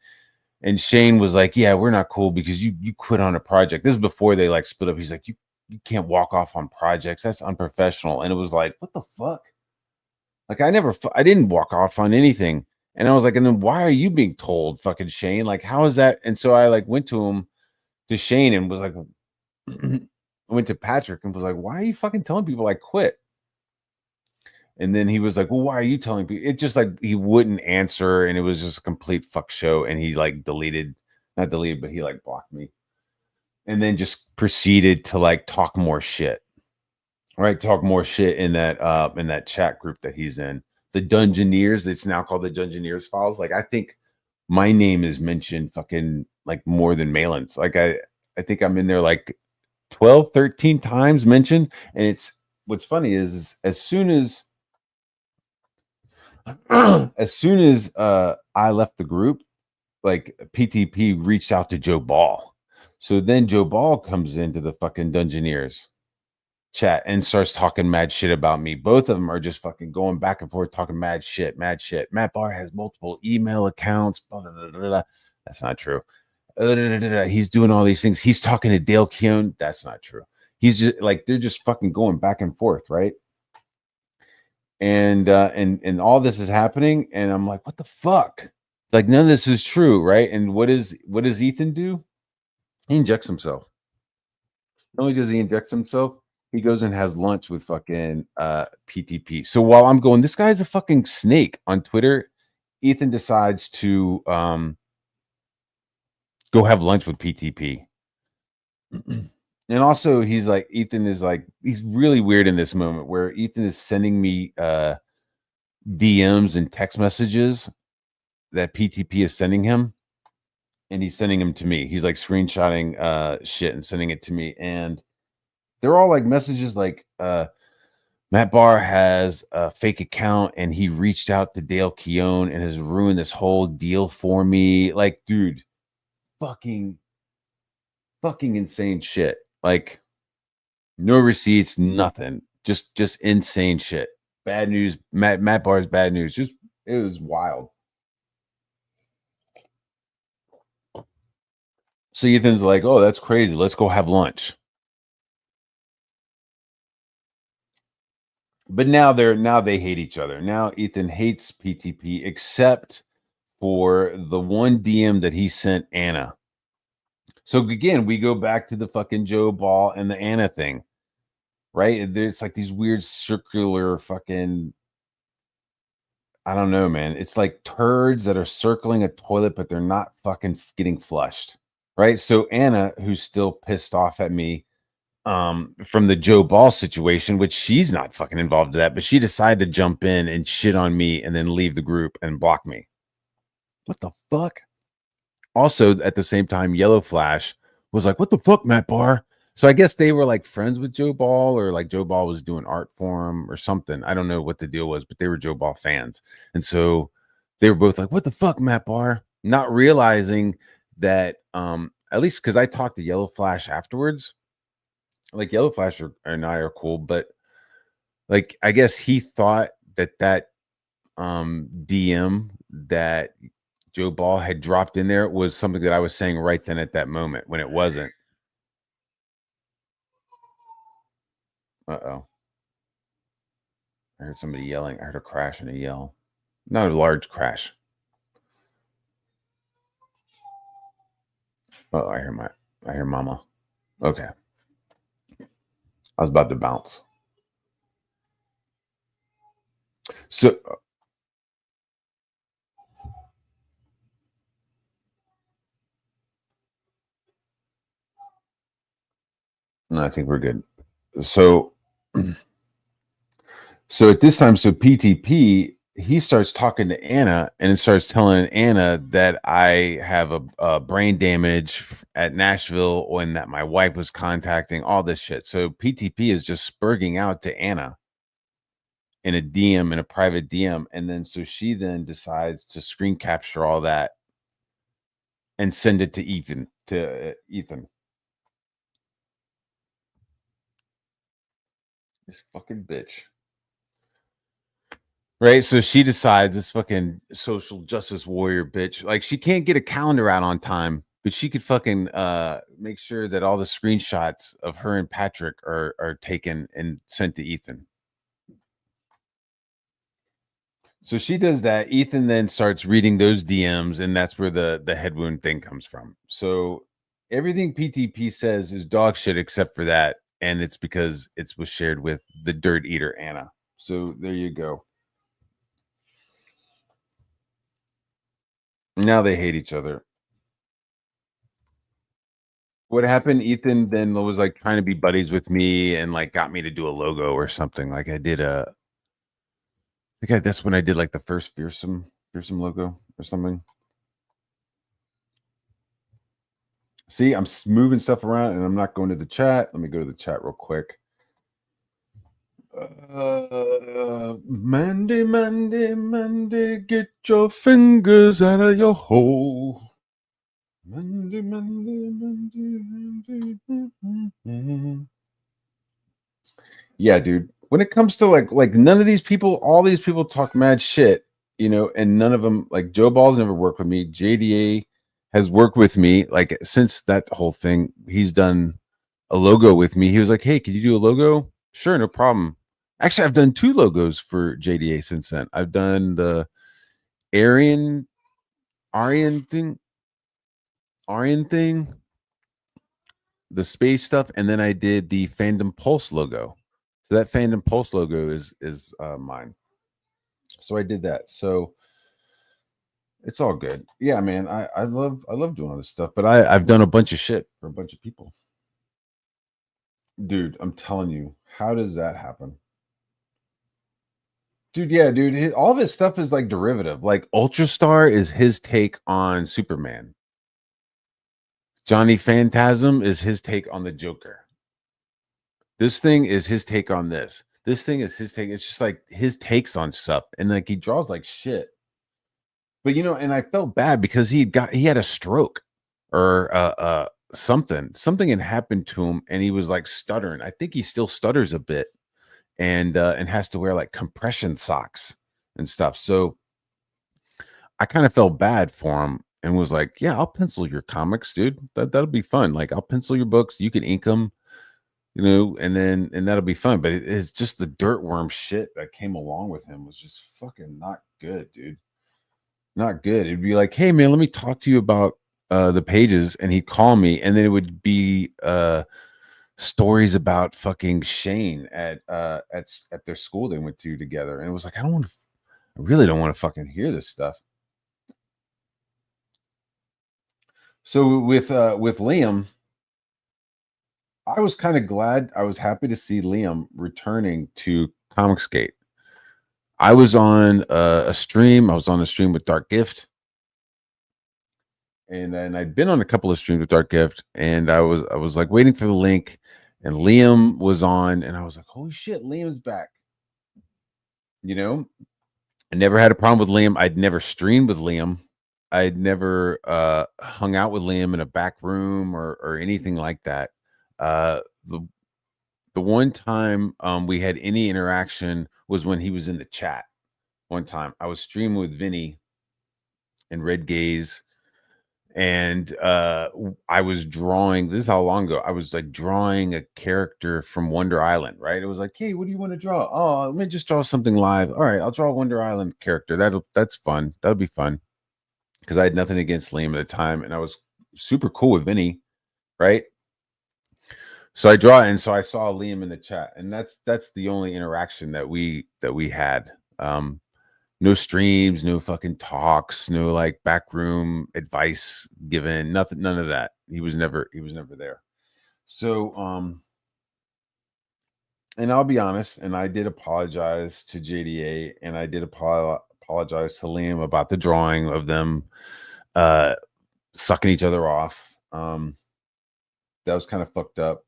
And Shane was like, yeah, we're not cool because you quit on a project. This is before they like split up. He's like, you can't walk off on projects. That's unprofessional. And it was like, what the fuck? Like I didn't walk off on anything. And I was like, and then why are you being told, fucking Shane? Like, how is that? And so I like went to Shane and was like, I went to Patrick and was like, why are you fucking telling people I quit? And then he was like, well, why are you telling people? It just like he wouldn't answer, and it was just a complete fuck show. And he like not deleted, but he like blocked me. And then just proceeded to like talk more shit. Right? Talk more shit in that chat group that he's in. The Dungeoneers, it's now called the Dungeoneers Files. Like, I think my name is mentioned fucking like more than Malin's. Like I think I'm in there like 12, 13 times mentioned. And it's what's funny is as soon as I left the group, like PTP reached out to Joe Ball. So then Joe Ball comes into the fucking Dungeoneers chat and starts talking mad shit about me. Both of them are just fucking going back and forth talking mad shit. Matt Barr has multiple email accounts. Blah, blah, blah, blah, blah. That's not true. He's doing all these things. He's talking to Dale Keown. That's not true. He's just like they're just fucking going back and forth, right? And all this is happening, and I'm like, what the fuck? Like none of this is true, right? And what does Ethan do? He injects himself. Not only does he inject himself, he goes and has lunch with fucking PTP. So while I'm going, this guy's a fucking snake on Twitter. Ethan decides to go have lunch with PTP. And also he's like, Ethan is like, he's really weird in this moment where Ethan is sending me DMs and text messages that PTP is sending him. And he's sending them to me. He's like screenshotting shit and sending it to me. And they're all like messages like Matt Barr has a fake account and he reached out to Dale Keown and has ruined this whole deal for me. Like, dude, fucking insane shit. Like, no receipts, nothing. Just insane shit. Bad news. Matt Barr's bad news. Just it was wild. So Ethan's like, oh, that's crazy. Let's go have lunch. But now they hate each other. Now Ethan hates PTP except for the one DM that he sent Anna. So again, we go back to the fucking Joe Ball and the Anna thing, right? There's like these weird circular fucking, I don't know, man. It's like turds that are circling a toilet, but they're not fucking getting flushed, right? So Anna, who's still pissed off at me from the Joe Ball situation, which she's not fucking involved in that, but she decided to jump in and shit on me and then leave the group and block me. What the fuck? Also, at the same time, Yellow Flash was like, what the fuck, Matt Barr? So I guess they were like friends with Joe Ball, or like Joe Ball was doing art for him or something. I don't know what the deal was, but they were Joe Ball fans. And so they were both like, what the fuck, Matt Barr? Not realizing that, at least because I talked to Yellow Flash afterwards. Like Yellow Flash and I are cool, but like I guess he thought that DM that Joe Ball had dropped in there was something that I was saying right then at that moment when it wasn't. Uh-oh. I heard somebody yelling. I heard a crash and a yell. Not a large crash. Oh, I hear mama. Okay. I was about to bounce. So no, I think we're good. So at this time, so PTP, he starts talking to Anna and starts telling Anna that I have a brain damage at Nashville and that my wife was contacting all this shit. So PTP is just spurging out to Anna in a DM, in a private DM. And then so she then decides to screen capture all that and send it to Ethan, This fucking bitch. Right, so she decides, this fucking social justice warrior bitch, like she can't get a calendar out on time, but she could fucking make sure that all the screenshots of her and Patrick are taken and sent to Ethan. So she does that. Ethan then starts reading those DMs, and that's where the head wound thing comes from. So everything PTP says is dog shit except for that, and it's because it was shared with the dirt eater Anna. So there you go. Now they hate each other. What happened? Ethan then was like trying to be buddies with me and like got me to do a logo or something. Like I did I think that's when I did like the first fearsome logo or something. See, I'm moving stuff around and I'm not going to the chat. Let me go to the chat real quick. Mandy, Mandy, Mandy, get your fingers out of your hole. Mandy, Mandy, Mandy, Mandy. Yeah, dude. When it comes to like none of these people, all these people talk mad shit, you know, and none of them, like Joe Ball's never worked with me. JDA has worked with me like since that whole thing. He's done a logo with me. He was like, "Hey, could you do a logo?" Sure, no problem. Actually, I've done 2 logos for JDA since then. I've done the Aryan thing, the space stuff, and then I did the Fandom Pulse logo. So that Fandom Pulse logo is mine. So I did that. So it's all good. Yeah, man. I love doing all this stuff, but I've done a bunch of shit for a bunch of people. Dude, I'm telling you, how does that happen? Dude, yeah, dude. All of his stuff is like derivative. Like Ultrastar is his take on Superman. Johnny Phantasm is his take on the Joker. This thing is his take on this. This thing is his take. It's just like his takes on stuff. And like he draws like shit. But you know, and I felt bad because he had a stroke or something had happened to him and he was like stuttering. I think he still stutters a bit and has to wear like compression socks and stuff. So I kind of felt bad for him and was like, yeah, I'll pencil your comics, dude. That'll be fun. Like I'll pencil your books. You can ink them, you know, and that'll be fun. But it's just the dirt worm shit that came along with him was just fucking not good, dude. Not good. It'd be like, hey man, let me talk to you about the pages, and he'd call me, and then it would be stories about fucking Shane at their school they went to together. And it was like, I really don't want to fucking hear this stuff. So with Liam, I was kind of glad. I was happy to see Liam returning to Comicsgate. I was on a stream. I was on a stream with Dark Gift. And then I'd been on a couple of streams with Dark Gift, and I was like waiting for the link, and Liam was on, and I was like, holy shit, Liam's back. You know, I never had a problem with Liam. I'd never streamed with Liam. I'd never hung out with Liam in a back room or anything like that. The one time we had any interaction was when he was in the chat. One time I was streaming with Vinny and Red Gaze, and I was drawing. This is how long ago I was like drawing a character from Wonder Island, right? It was like, hey, what do you want to draw? Oh, let me just draw something live. All right, I'll draw a Wonder Island character. That's fun. That'll be fun. Because I had nothing against Liam at the time, and I was super cool with Vinny, right? So I draw, and so I saw Liam in the chat, and that's the only interaction that we had. No streams, no fucking talks, no like backroom advice given, nothing, none of that. He was never there. So and I'll be honest, and I did apologize to JDA, and I did apologize to Liam about the drawing of them sucking each other off. That was kind of fucked up.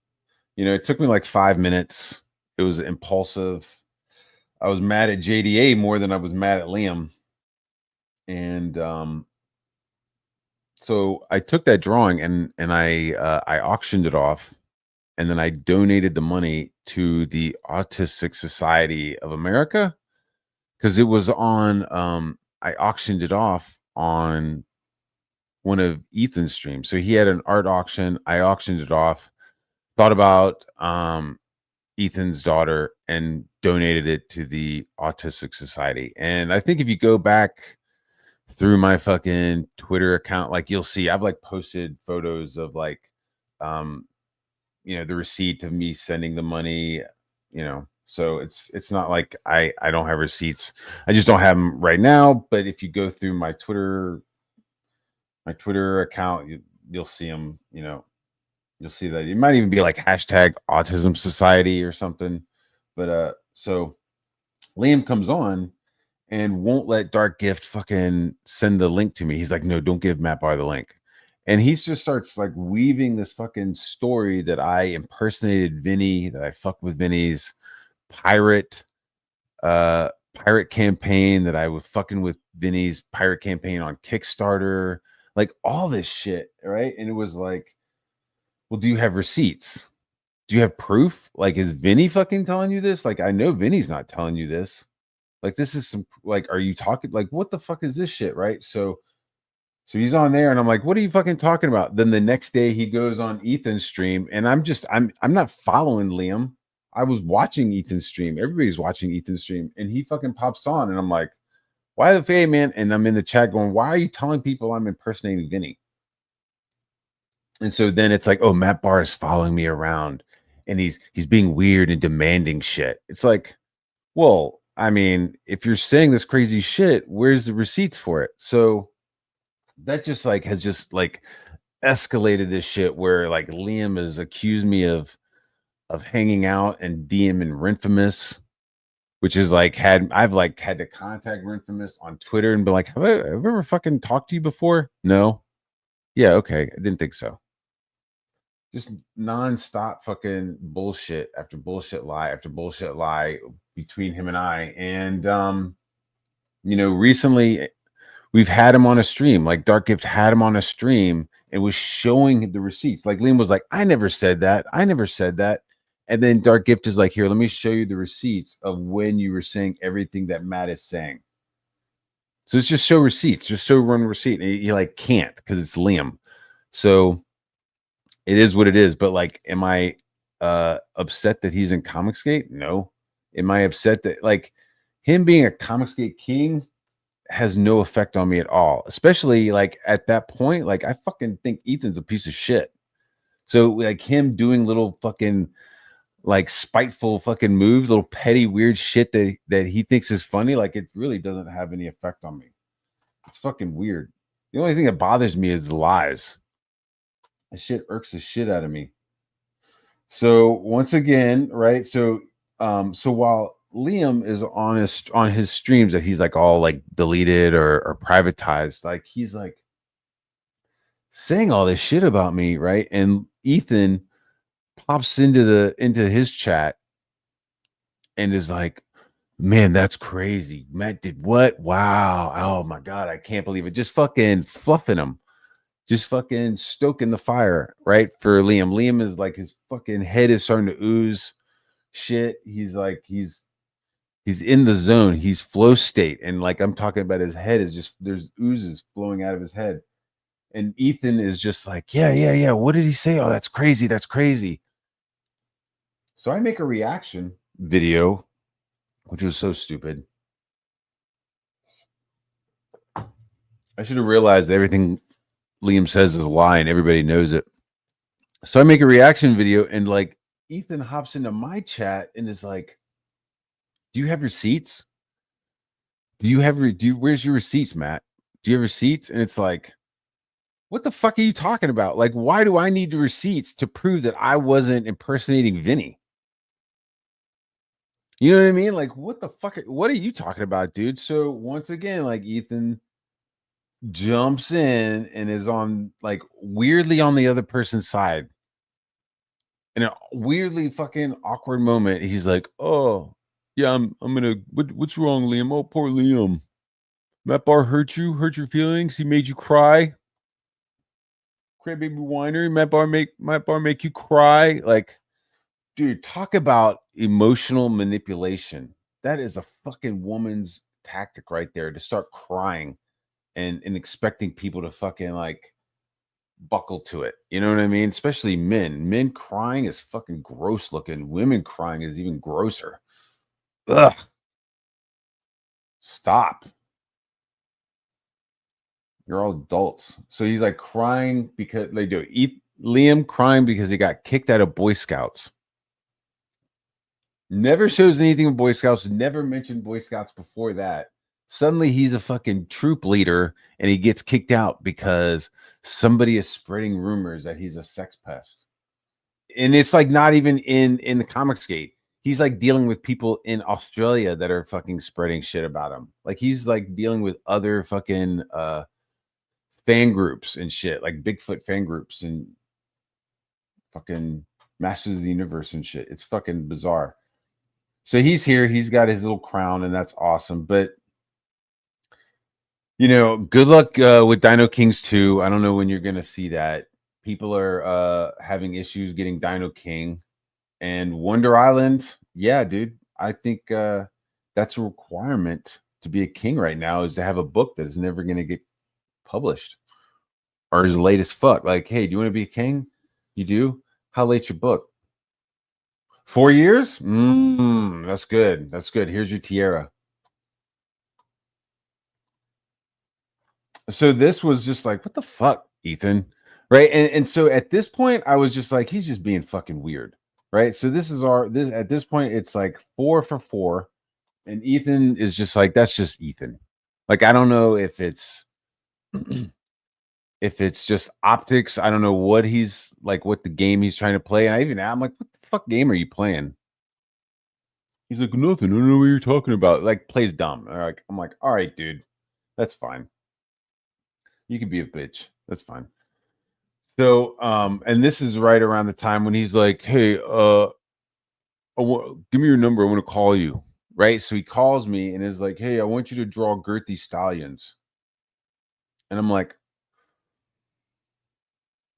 You know, it took me like 5 minutes. It was impulsive. I was mad at JDA more than I was mad at Liam. And so I took that drawing and I auctioned it off, and then I donated the money to the Autistic Society of America, because it was on I auctioned it off on one of Ethan's streams. So he had an art auction. I auctioned it off, thought about Ethan's daughter, and donated it to the Autistic Society. And I think if you go back through my fucking Twitter account, like you'll see I've like posted photos of like you know, the receipt of me sending the money, you know. So it's not like I don't have receipts. I just don't have them right now. But if you go through my Twitter account, you'll see them, you know. You'll see that it might even be like hashtag Autism Society or something. But so Liam comes on and won't let Dark Gift fucking send the link to me. He's like, no, don't give Matt Barr the link. And he just starts like weaving this fucking story that I impersonated Vinny, that I fucked with Vinny's pirate campaign, that I was fucking with Vinny's pirate campaign on Kickstarter, like all this shit, right? And it was like, well, do you have receipts? Do you have proof? Like, is Vinny fucking telling you this? Like, I know Vinny's not telling you this. Like, this is some, like, are you talking, like, what the fuck is this shit, right? So he's on there, and I'm like, what are you fucking talking about? Then the next day he goes on Ethan's stream, and I'm not following Liam. I was watching Ethan's stream. Everybody's watching Ethan's stream, and he fucking pops on, and I'm like, why the fuck, man? And I'm in the chat going, why are you telling people I'm impersonating Vinny? And so then it's like, oh, Matt Barr is following me around, and he's being weird and demanding shit. It's like, well, I mean, if you're saying this crazy shit, where's the receipts for it? So that just like has just like escalated this shit where like Liam has accused me of hanging out and DMing Renfamous, which is like I've like had to contact Renfamous on Twitter and be like, have I ever fucking talked to you before? No. Yeah, okay. I didn't think so. Just nonstop fucking bullshit after bullshit lie after bullshit lie between him and I. And you know, recently we've had him on a stream. Like Dark Gift had him on a stream and was showing the receipts. Like Liam was like, I never said that. I never said that. And then Dark Gift is like, here, let me show you the receipts of when you were saying everything that Matt is saying. So it's just show receipts, just show one receipt. And he like can't because it's Liam. So it is what it is. But like, am I upset that he's in Comicsgate? No. Am I upset that like him being a Comicsgate king has no effect on me at all? Especially like at that point, like I fucking think Ethan's a piece of shit. So like him doing little fucking like spiteful fucking moves, little petty weird shit that he thinks is funny, like it really doesn't have any effect on me. It's fucking weird. The only thing that bothers me is lies. That shit irks the shit out of me. So once again, right? So while Liam is on his streams that he's like all like deleted or privatized, like he's like saying all this shit about me, right? And Ethan pops into his chat and is like, man, that's crazy. Matt did what? Wow. Oh my God, I can't believe it. Just fucking fluffing him. Just fucking stoking the fire, right? For Liam. Liam is like, his fucking head is starting to ooze shit. He's like, he's in the zone. He's flow state. And like I'm talking about, his head is just, there's oozes flowing out of his head. And Ethan is just like, yeah. What did he say? Oh, that's crazy. That's crazy. So I make a reaction video, which was so stupid. I should have realized everything Liam says is a lie and everybody knows it. So I make a reaction video and like Ethan hops into my chat and is like, do you have receipts? Where's your receipts, Matt? Do you have receipts? And it's like, what the fuck are you talking about? Like, why do I need the receipts to prove that I wasn't impersonating Vinny? You know what I mean? Like, what the fuck? What are you talking about, dude? So once again, like Ethan jumps in and is on like weirdly on the other person's side. In a weirdly fucking awkward moment, he's like, "Oh, yeah, I'm gonna. What's wrong, Liam? Oh, poor Liam. Matt Barr hurt your feelings. He made you cry. Crybaby whiner. Matt Barr make you cry. Like, dude, talk about emotional manipulation. That is a fucking woman's tactic right there, to start crying and expecting people to fucking like buckle to it. You know what I mean? Especially men. Men crying is fucking gross looking. Women crying is even grosser. Ugh. Stop. You're all adults. So he's like crying because they do. Liam crying because he got kicked out of Boy Scouts. Never shows anything with Boy Scouts. Never mentioned Boy Scouts before that. Suddenly he's a fucking troop leader and he gets kicked out because somebody is spreading rumors that he's a sex pest. And it's like not even in the Comicsgate. He's like dealing with people in Australia that are fucking spreading shit about him. Like he's like dealing with other fucking fan groups and shit, like Bigfoot fan groups and fucking Masters of the Universe and shit. It's fucking bizarre. So he's here. He's got his little crown, and that's awesome. But you know, good luck with Dino Kings 2. I don't know when you're gonna see that. People are having issues getting Dino King and Wonder Island. Yeah, dude. I think that's a requirement to be a king right now, is to have a book that is never gonna get published or is late as fuck. Like, hey, do you want to be a king? You do? How late's your book? 4 years? That's good. That's good. Here's your tiara. So this was just like, what the fuck, Ethan? Right. And so at this point, I was just like, he's just being fucking weird. Right. So this is this at this point, it's like 4 for 4. And Ethan is just like, that's just Ethan. Like, I don't know if it's if it's just optics. I don't know what he's like, what the game he's trying to play. And I'm like, what the fuck game are you playing? He's like, nothing. I don't know what you're talking about. Like, plays dumb. I'm like, all right, dude, that's fine. You can be a bitch. That's fine. So, and this is right around the time when he's like, hey, give me your number. I want to call you. Right. So he calls me and is like, hey, I want you to draw Girthy Stallions. And I'm like,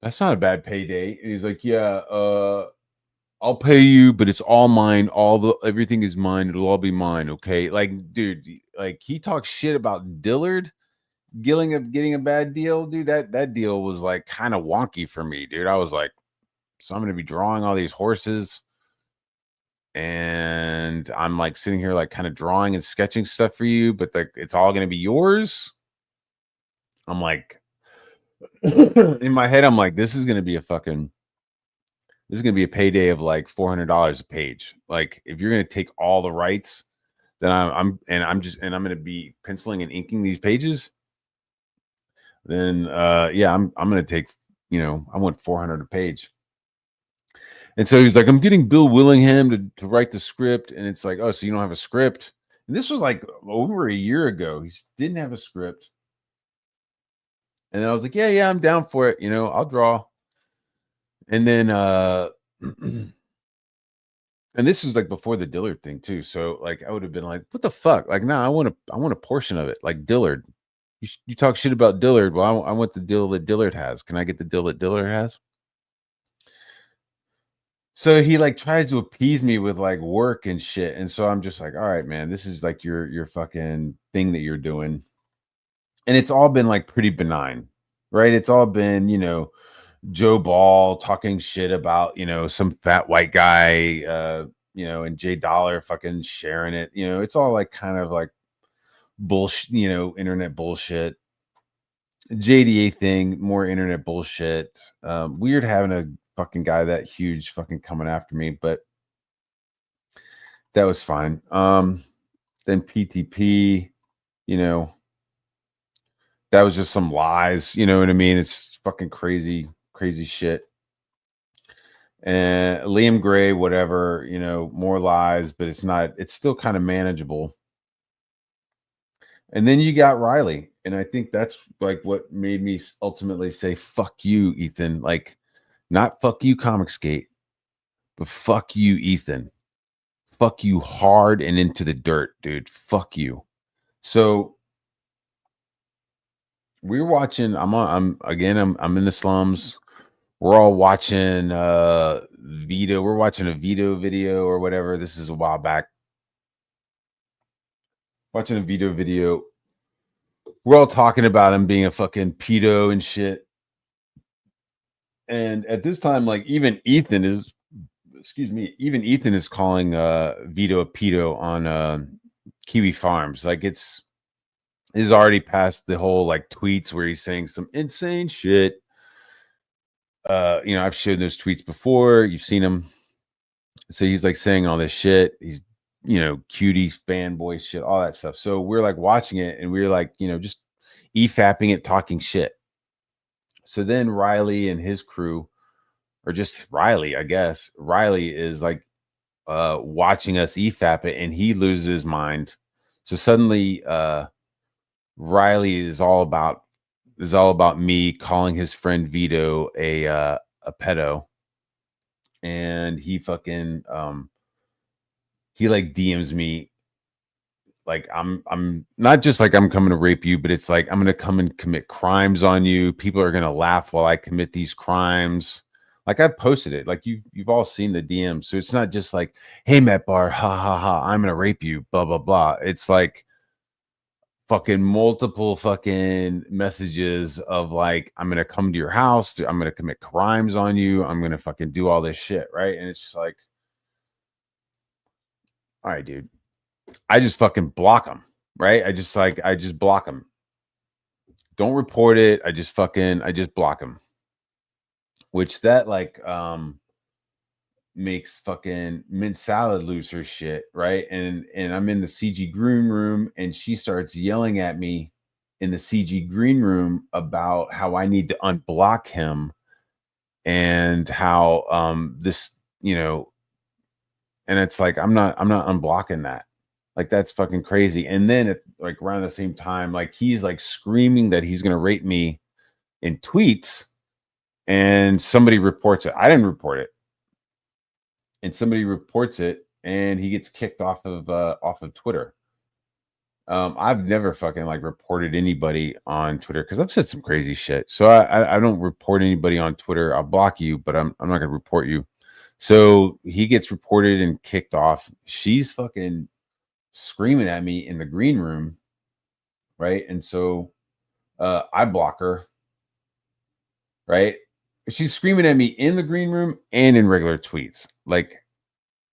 that's not a bad payday. And he's like, yeah, I'll pay you, but it's all mine. Everything is mine. It'll all be mine. Okay. Like, dude, like he talks shit about Dillard getting a bad deal, dude. That deal was like kind of wonky for me, dude. I was like, so I'm gonna be drawing all these horses, and I'm like sitting here like kind of drawing and sketching stuff for you, but like it's all gonna be yours. I'm like, in my head, I'm like, this is gonna be a payday of like $400 a page. Like, if you're gonna take all the rights, then I'm gonna be penciling and inking these pages. Then yeah, I'm gonna take, I want 400 a page. And so he's like, I'm getting Bill Willingham to write the script. And it's like, oh, so you don't have a script? And this was like over a year ago. He didn't have a script. And I was like, yeah, I'm down for it. I'll draw. And then and this was like before the Dillard thing too. So like I would have been like, what the fuck? Like, nah, I want a portion of it. Like, Dillard. You talk shit about Dillard. Well, I want the deal that Dillard has. Can I get the deal that Dillard has? So he like tries to appease me with like work and shit. And so I'm just like, all right, man, this is like your fucking thing that you're doing. And it's all been like pretty benign, right? It's all been, Joe Ball talking shit about, some fat white guy, and Jay Dollar fucking sharing it. It's all like kind of like bullshit, internet bullshit. JDA thing, more internet bullshit. Weird having a fucking guy that huge fucking coming after me, but that was fine. Then PTP, that was just some lies, you know what I mean? It's fucking crazy shit. And Liam Gray, whatever, more lies, but it's still kind of manageable. And then you got Riley. And I think that's like what made me ultimately say, fuck you, Ethan. Like, not fuck you, Comicsgate, but fuck you, Ethan. Fuck you hard and into the dirt, dude. Fuck you. So we're watching. I'm in the slums. We're all watching Vito. We're watching a Vito video or whatever. This is a while back. Watching a Vito video. We're all talking about him being a fucking pedo and shit. And at this time, like even Ethan is calling Vito a pedo on Kiwi Farms. Like it's already past the whole like tweets where he's saying some insane shit. I've shared those tweets before. You've seen him. So he's like saying all this shit. He's, cuties, fanboy shit, all that stuff. So we're like watching it and we're like, just EFAPing it, talking shit. So then Riley and his crew, or just Riley, I guess. Riley is like watching us EFAP it and he loses his mind. So suddenly Riley is all about is all about me calling his friend Vito a pedo, and he fucking he like DMs me like I'm not just like I'm coming to rape you, but it's like I'm gonna come and commit crimes on you. People are gonna laugh while I commit these crimes. Like I posted it, like you've all seen the DMs. So it's not just like, hey Matt Barr, ha ha ha, I'm gonna rape you, blah blah blah. It's like fucking multiple fucking messages of like, I'm gonna come to your house, I'm gonna commit crimes on you, I'm gonna fucking do all this shit, right? And it's just like, all right, dude. I just fucking block them, right? I just block them. Don't report it. I just block them. Which that like makes fucking Mint Salad lose her shit, right? And I'm in the CG green room and she starts yelling at me in the CG green room about how I need to unblock him and how this, you know, and it's like I'm not unblocking that. Like that's fucking crazy. And then at like around the same time, like he's like screaming that he's gonna rape me in tweets, and somebody reports it. I didn't report it, and somebody reports it, and he gets kicked off of Twitter. I've never fucking like reported anybody on Twitter because I've said some crazy shit. So I don't report anybody on Twitter. I'll block you, but I'm not gonna report you. So he gets reported and kicked off. She's fucking screaming at me in the green room, right? And so I block her, right? She's screaming at me in the green room and in regular tweets, like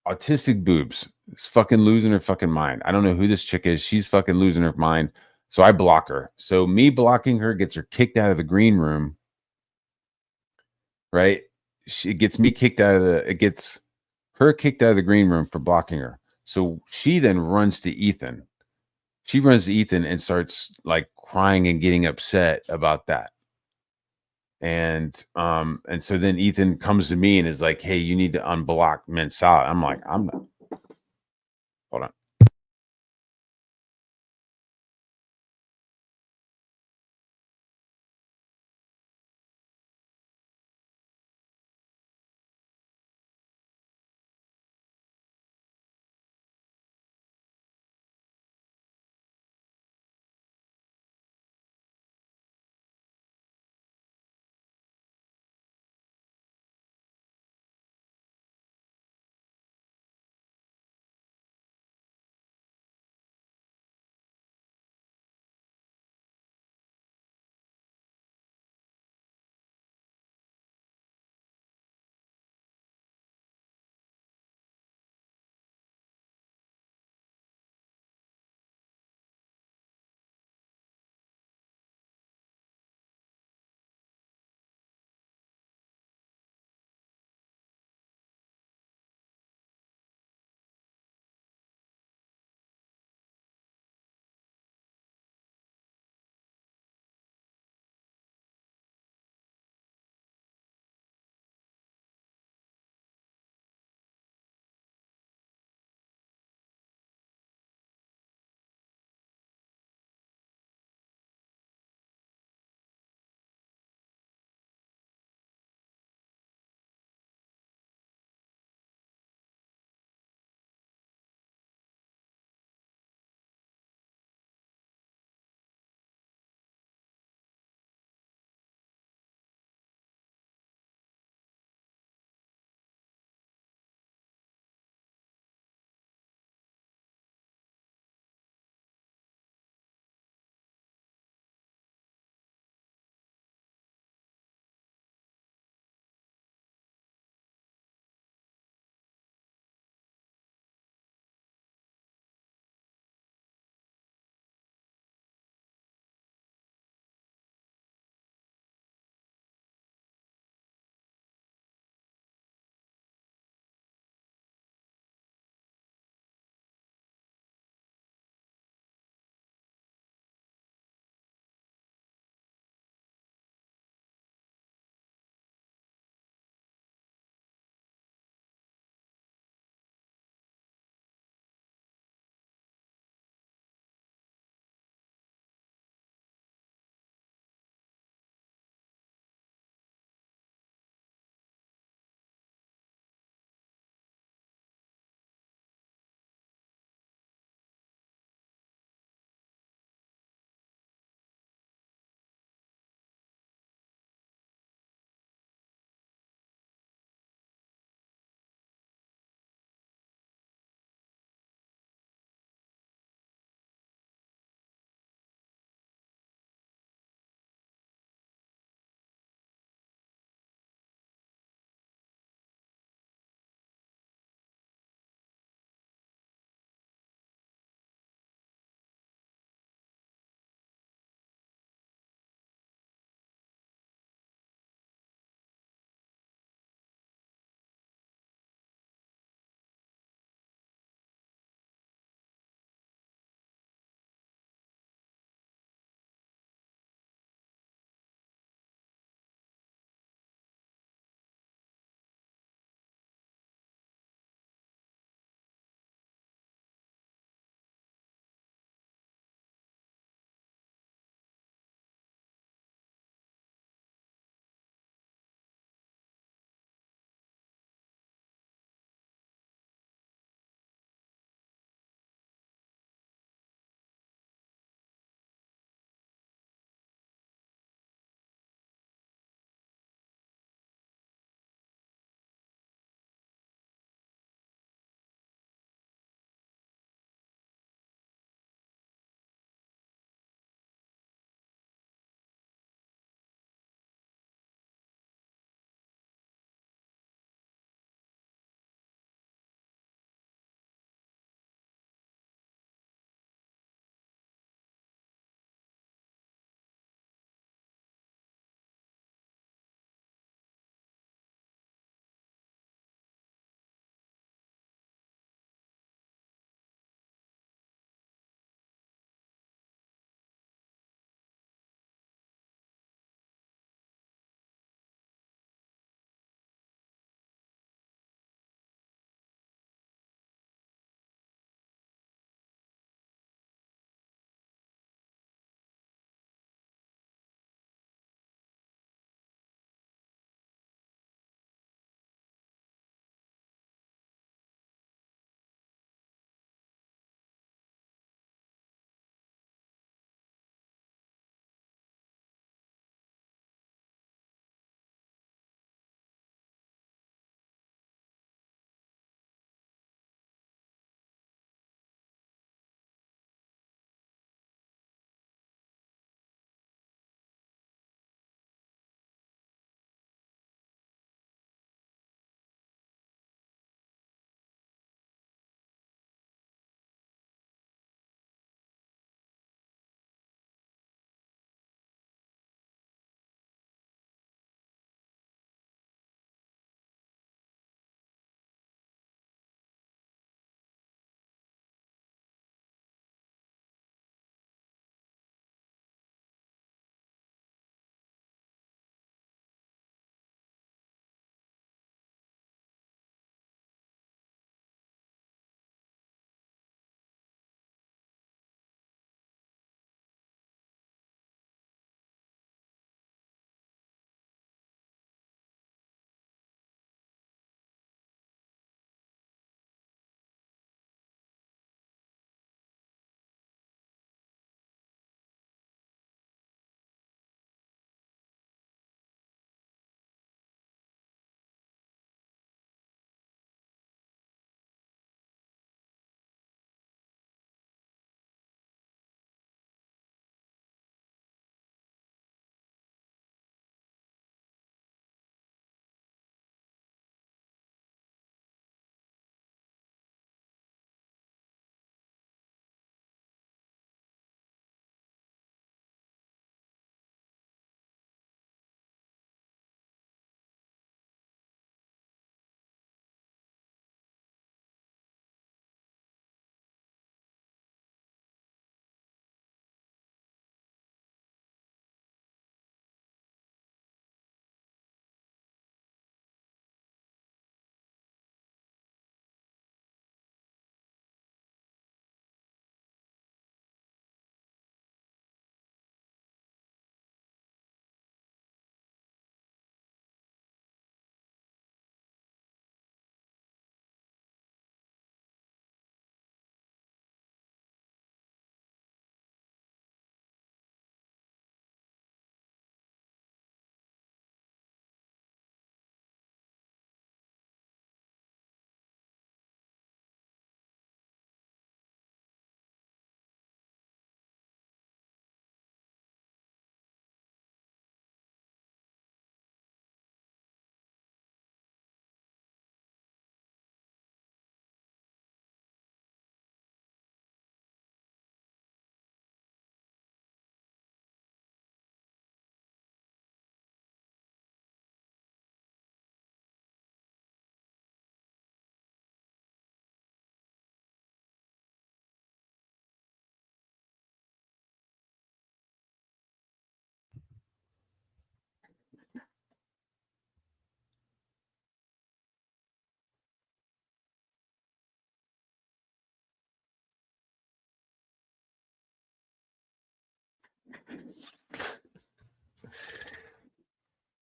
autistic boobs. Is fucking losing her fucking mind. I don't know who this chick is. She's fucking losing her mind. So I block her. So me blocking her gets her kicked out of the green room, right? She gets me kicked out of the. It gets her kicked out of the green room for blocking her. So she then runs to Ethan. She runs to Ethan and starts like crying and getting upset about that. And so then Ethan comes to me and is like, hey, you need to unblock Mint Salad. I'm like, I'm not. Hold on.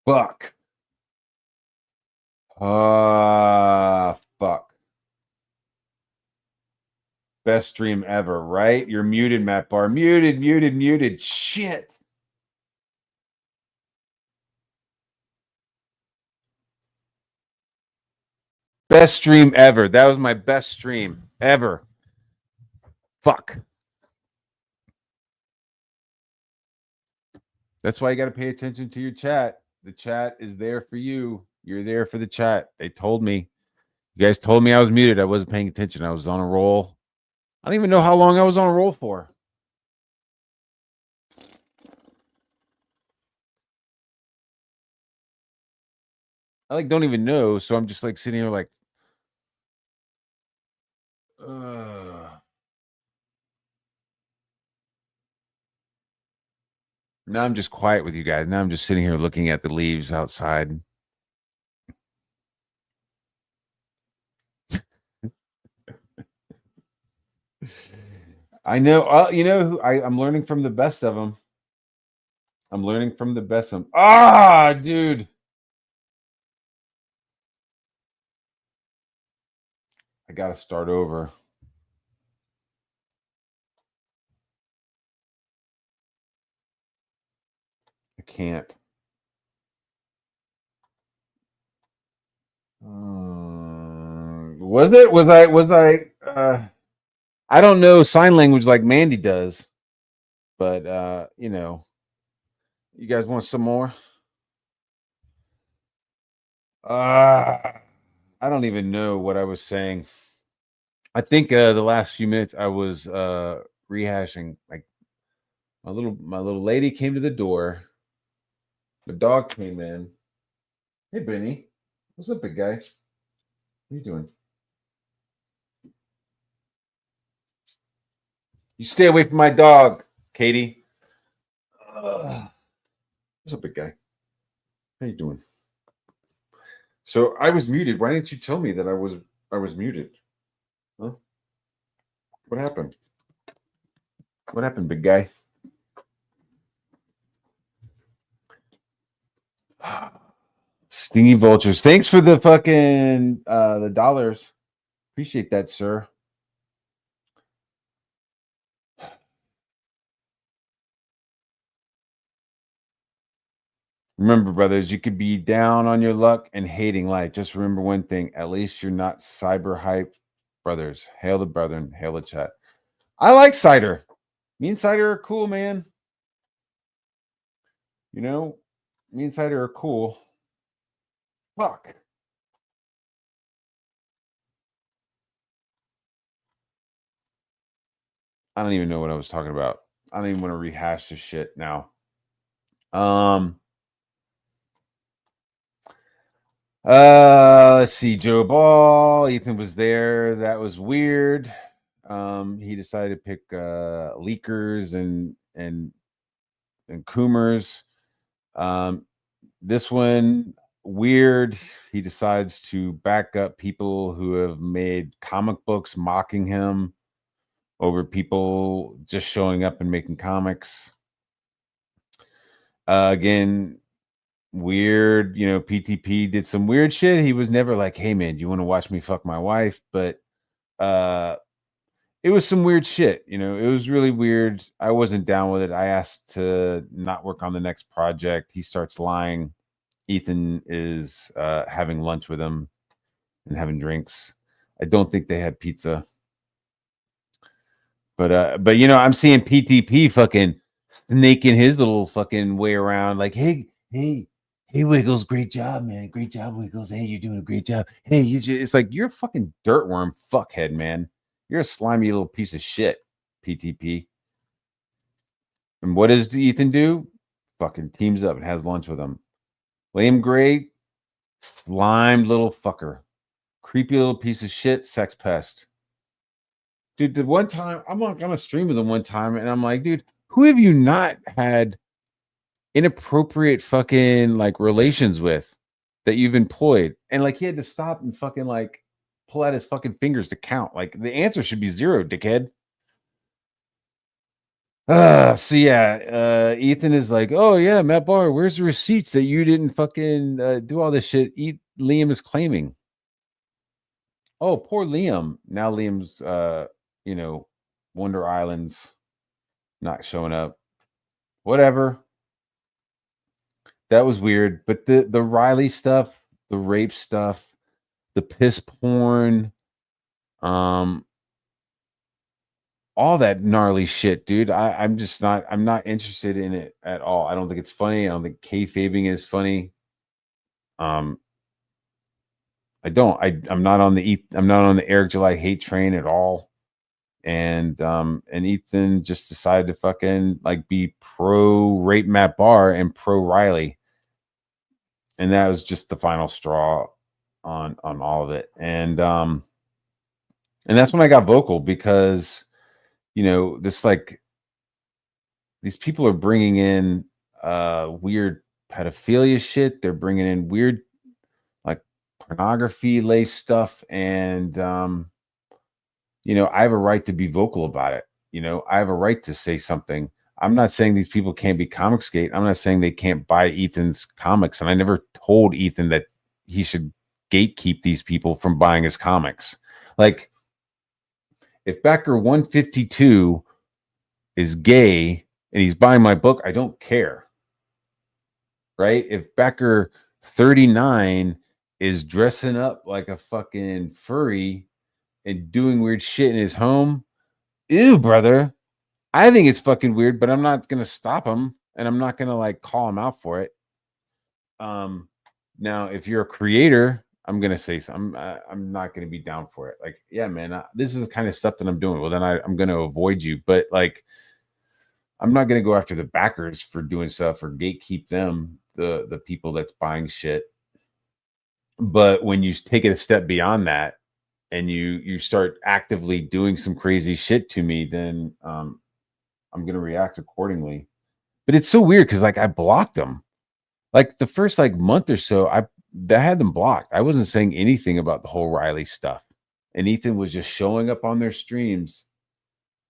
Fuck. Fuck. Best stream ever, right? You're muted, Matt Barr. Muted. Shit. Best stream ever. That was my best stream ever. Fuck. That's why you got to pay attention to your chat. The chat is there for you. You're there for the chat. They told me. You guys told me I was muted. I wasn't paying attention. I was on a roll. I don't even know how long I was on a roll for. I like don't even know. So I'm just like sitting here like, now I'm just quiet with you guys. Now I'm just sitting here looking at the leaves outside. I know. You know who I'm learning from the best of them. I'm learning from the best of them. Ah, dude. I got to start over. I can't. Was it? Was I? I don't know sign language like Mandy does, but you know, you guys want some more? I don't even know what I was saying. I think the last few minutes I was rehashing. Like my little lady came to the door. The dog came in. Hey, Benny, what's up, big guy? What are you doing? You stay away from my dog, Katie. What's up, big guy? How you doing? So I was muted. Why didn't you tell me that I was muted? Huh? What happened? What happened, big guy? Stingy vultures. Thanks for the fucking the dollars. Appreciate that, sir. Remember, brothers, you could be down on your luck and hating life. Just remember one thing: at least you're not cyber hype, brothers. Hail the brethren, hail the chat. I like Cider. Me and Cider are cool, man. You know, me and Cider are cool. Fuck. I don't even know what I was talking about. I don't even want to rehash this shit now. Let's see. Joe Ball, Ethan was there. That was weird. He decided to pick leakers and Coomers. This one weird. He decides to back up people who have made comic books mocking him over people just showing up and making comics. Again, weird. You know, PTP did some weird shit. He was never like, "Hey man, do you want to watch me fuck my wife?" But it was some weird shit. You know, it was really weird. I wasn't down with it. I asked to not work on the next project. He starts lying. Ethan is having lunch with him and having drinks. I don't think they had pizza. But you know, I'm seeing PTP fucking snaking his little fucking way around, like, hey, Wiggles, great job, man. Great job, Wiggles. Hey, you're doing a great job. Hey, it's like you're a fucking dirtworm fuckhead, man. You're a slimy little piece of shit, PTP. And what does Ethan do? Fucking teams up and has lunch with him. William Gray, slimed little fucker. Creepy little piece of shit, sex pest. Dude, the one time I'm like on a stream with him one time, and I'm like, dude, who have you not had inappropriate fucking like relations with that you've employed? And like he had to stop and fucking like pull out his fucking fingers to count. Like the answer should be 0, dickhead. So yeah, Ethan is like, oh yeah, Matt Barr, where's the receipts that you didn't fucking do all this shit? Liam is claiming. Oh, poor Liam. Now Liam's you know, Wonder Island's not showing up. Whatever. That was weird. But the Riley stuff, the rape stuff, the piss porn, um, all that gnarly shit, dude. I'm just not. I'm not interested in it at all. I don't think it's funny. I don't think kayfabing is funny. Um, I don't. I'm not on the I'm not on the Eric July hate train at all. And Ethan just decided to fucking like be pro rape Matt Barr and pro Riley. And that was just the final straw on all of it. And that's when I got vocal because you know, this like these people are bringing in weird pedophilia shit. They're bringing in weird like pornography laced stuff, and you know, I have a right to be vocal about it. You know, I have a right to say something. I'm not saying these people can't be Comicsgate. I'm not saying they can't buy Ethan's comics, and I never told Ethan that he should gatekeep these people from buying his comics. Like, if Becker 152 is gay and he's buying my book, I don't care. Right? If Becker 39 is dressing up like a fucking furry and doing weird shit in his home, ew, brother. I think it's fucking weird, but I'm not gonna stop him and I'm not gonna like call him out for it. Now if you're a creator, I'm gonna say something. I'm not gonna be down for it. Like, yeah, man, this is the kind of stuff that I'm doing. Well, then I'm gonna avoid you, but like, I'm not gonna go after the backers for doing stuff or gatekeep them, the people that's buying shit. But when you take it a step beyond that and you start actively doing some crazy shit to me, then I'm gonna react accordingly. But it's so weird because like I blocked them. Like the first like month or so, I had them blocked. I wasn't saying anything about the whole Riley stuff. And Ethan was just showing up on their streams,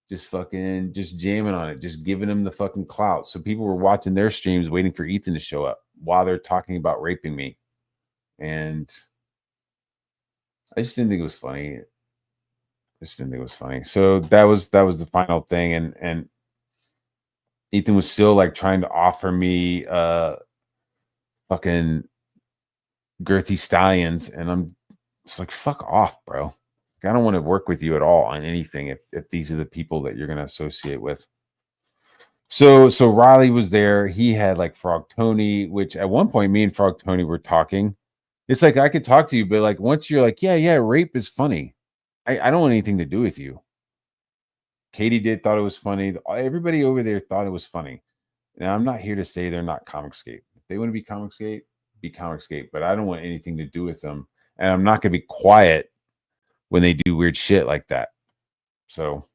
just fucking just jamming on it, just giving them the fucking clout. So people were watching their streams waiting for Ethan to show up while they're talking about raping me. And I just didn't think it was funny. So that was the final thing. And Ethan was still like trying to offer me fucking girthy stallions, and I'm just like, fuck off, bro. Like, I don't want to work with you at all on anything if these are the people that you're gonna associate with. So Riley was there. He had like Frog Tony, which at one point me and Frog Tony were talking. It's like I could talk to you, but like once you're like, yeah, rape is funny. I don't want anything to do with you. Katie thought it was funny. Everybody over there thought it was funny. Now I'm not here to say they're not Comicsgate. If they want to be Comicsgate, be Comicsgate, but I don't want anything to do with them. And I'm not gonna be quiet when they do weird shit like that. So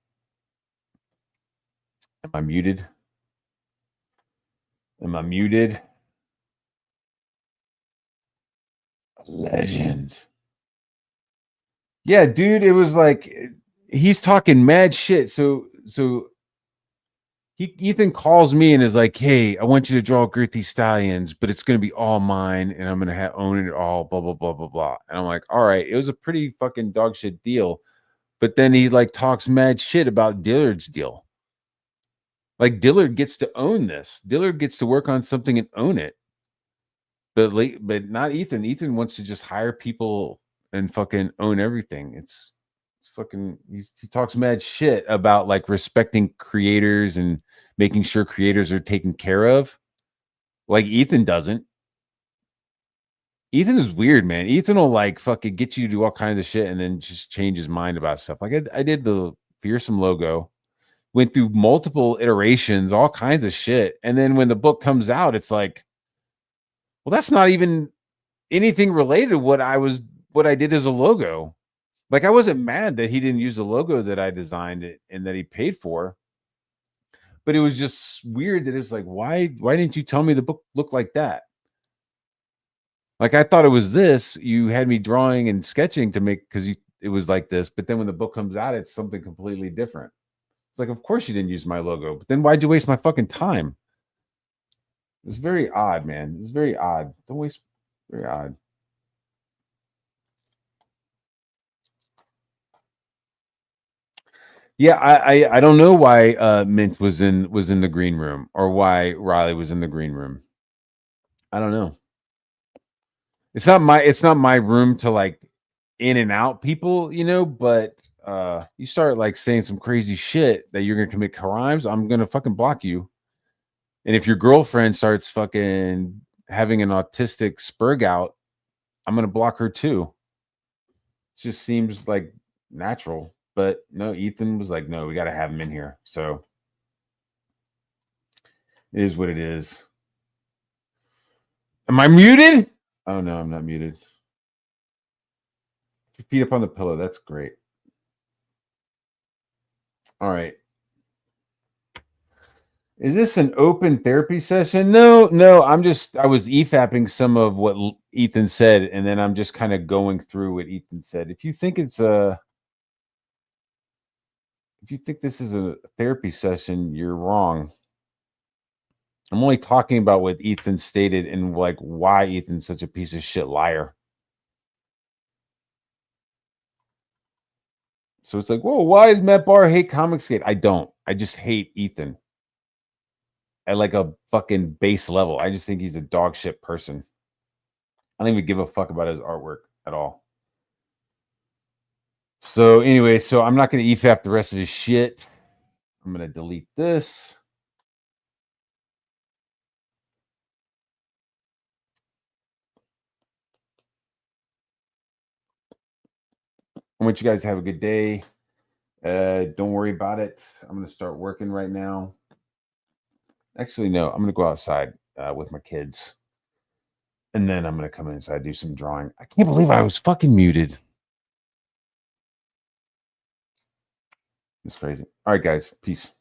am I muted? Legend. Yeah, dude, it was like he's talking mad shit. So Ethan calls me and is like, "Hey, I want you to draw girthy stallions, but it's gonna be all mine, and I'm gonna own it all." Blah blah blah blah blah. And I'm like, "All right." It was a pretty fucking dog shit deal, but then he like talks mad shit about Dillard's deal. Like Dillard gets to own this. Dillard gets to work on something and own it. But not Ethan. Ethan wants to just hire people and fucking own everything. It's fucking he talks mad shit about like respecting creators and making sure creators are taken care of. Like Ethan doesn't. Ethan is weird, man. Ethan will like fucking get you to do all kinds of shit and then just change his mind about stuff. Like I did the Fearsome logo, went through multiple iterations, all kinds of shit. And then when the book comes out, it's like, well, that's not even anything related to what I did as a logo. Like I wasn't mad that he didn't use the logo that I designed it and that he paid for. But it was just weird that it's like, why didn't you tell me the book looked like that? Like I thought it was this. You had me drawing and sketching to make because it was like this, but then when the book comes out, it's something completely different. It's like, of course you didn't use my logo, but then why'd you waste my fucking time? It's very odd, man. It's very odd. Don't waste. Very odd. Yeah, I don't know why Mint was in the green room or why Riley was in the green room. I don't know. It's not my room to like in and out people, you know, but you start like saying some crazy shit that you're gonna commit crimes, I'm gonna fucking block you. And if your girlfriend starts fucking having an autistic spurg out, I'm gonna block her too. It just seems like natural. But no, Ethan was like, no, we got to have him in here. So it is what it is. Am I muted? Oh, no, I'm not muted. Your feet up on the pillow. That's great. All right. Is this an open therapy session? No. I was EFAPing some of what Ethan said, and then I'm just kind of going through what Ethan said. If you think this is a therapy session, you're wrong. I'm only talking about what Ethan stated and like why Ethan's such a piece of shit liar. So it's like, whoa, why does Matt Barr hate Comicsgate? I don't. I just hate Ethan at like a fucking base level. I just think he's a dog shit person. I don't even give a fuck about his artwork at all. So anyway, so I'm not going to EFAP the rest of his shit. I'm going to delete this. I want you guys to have a good day. Don't worry about it. I'm going to start working right now. Actually, no, I'm going to go outside with my kids. And then I'm going to come inside, do some drawing. I can't believe I was fucking muted. It's crazy. All right, guys. Peace.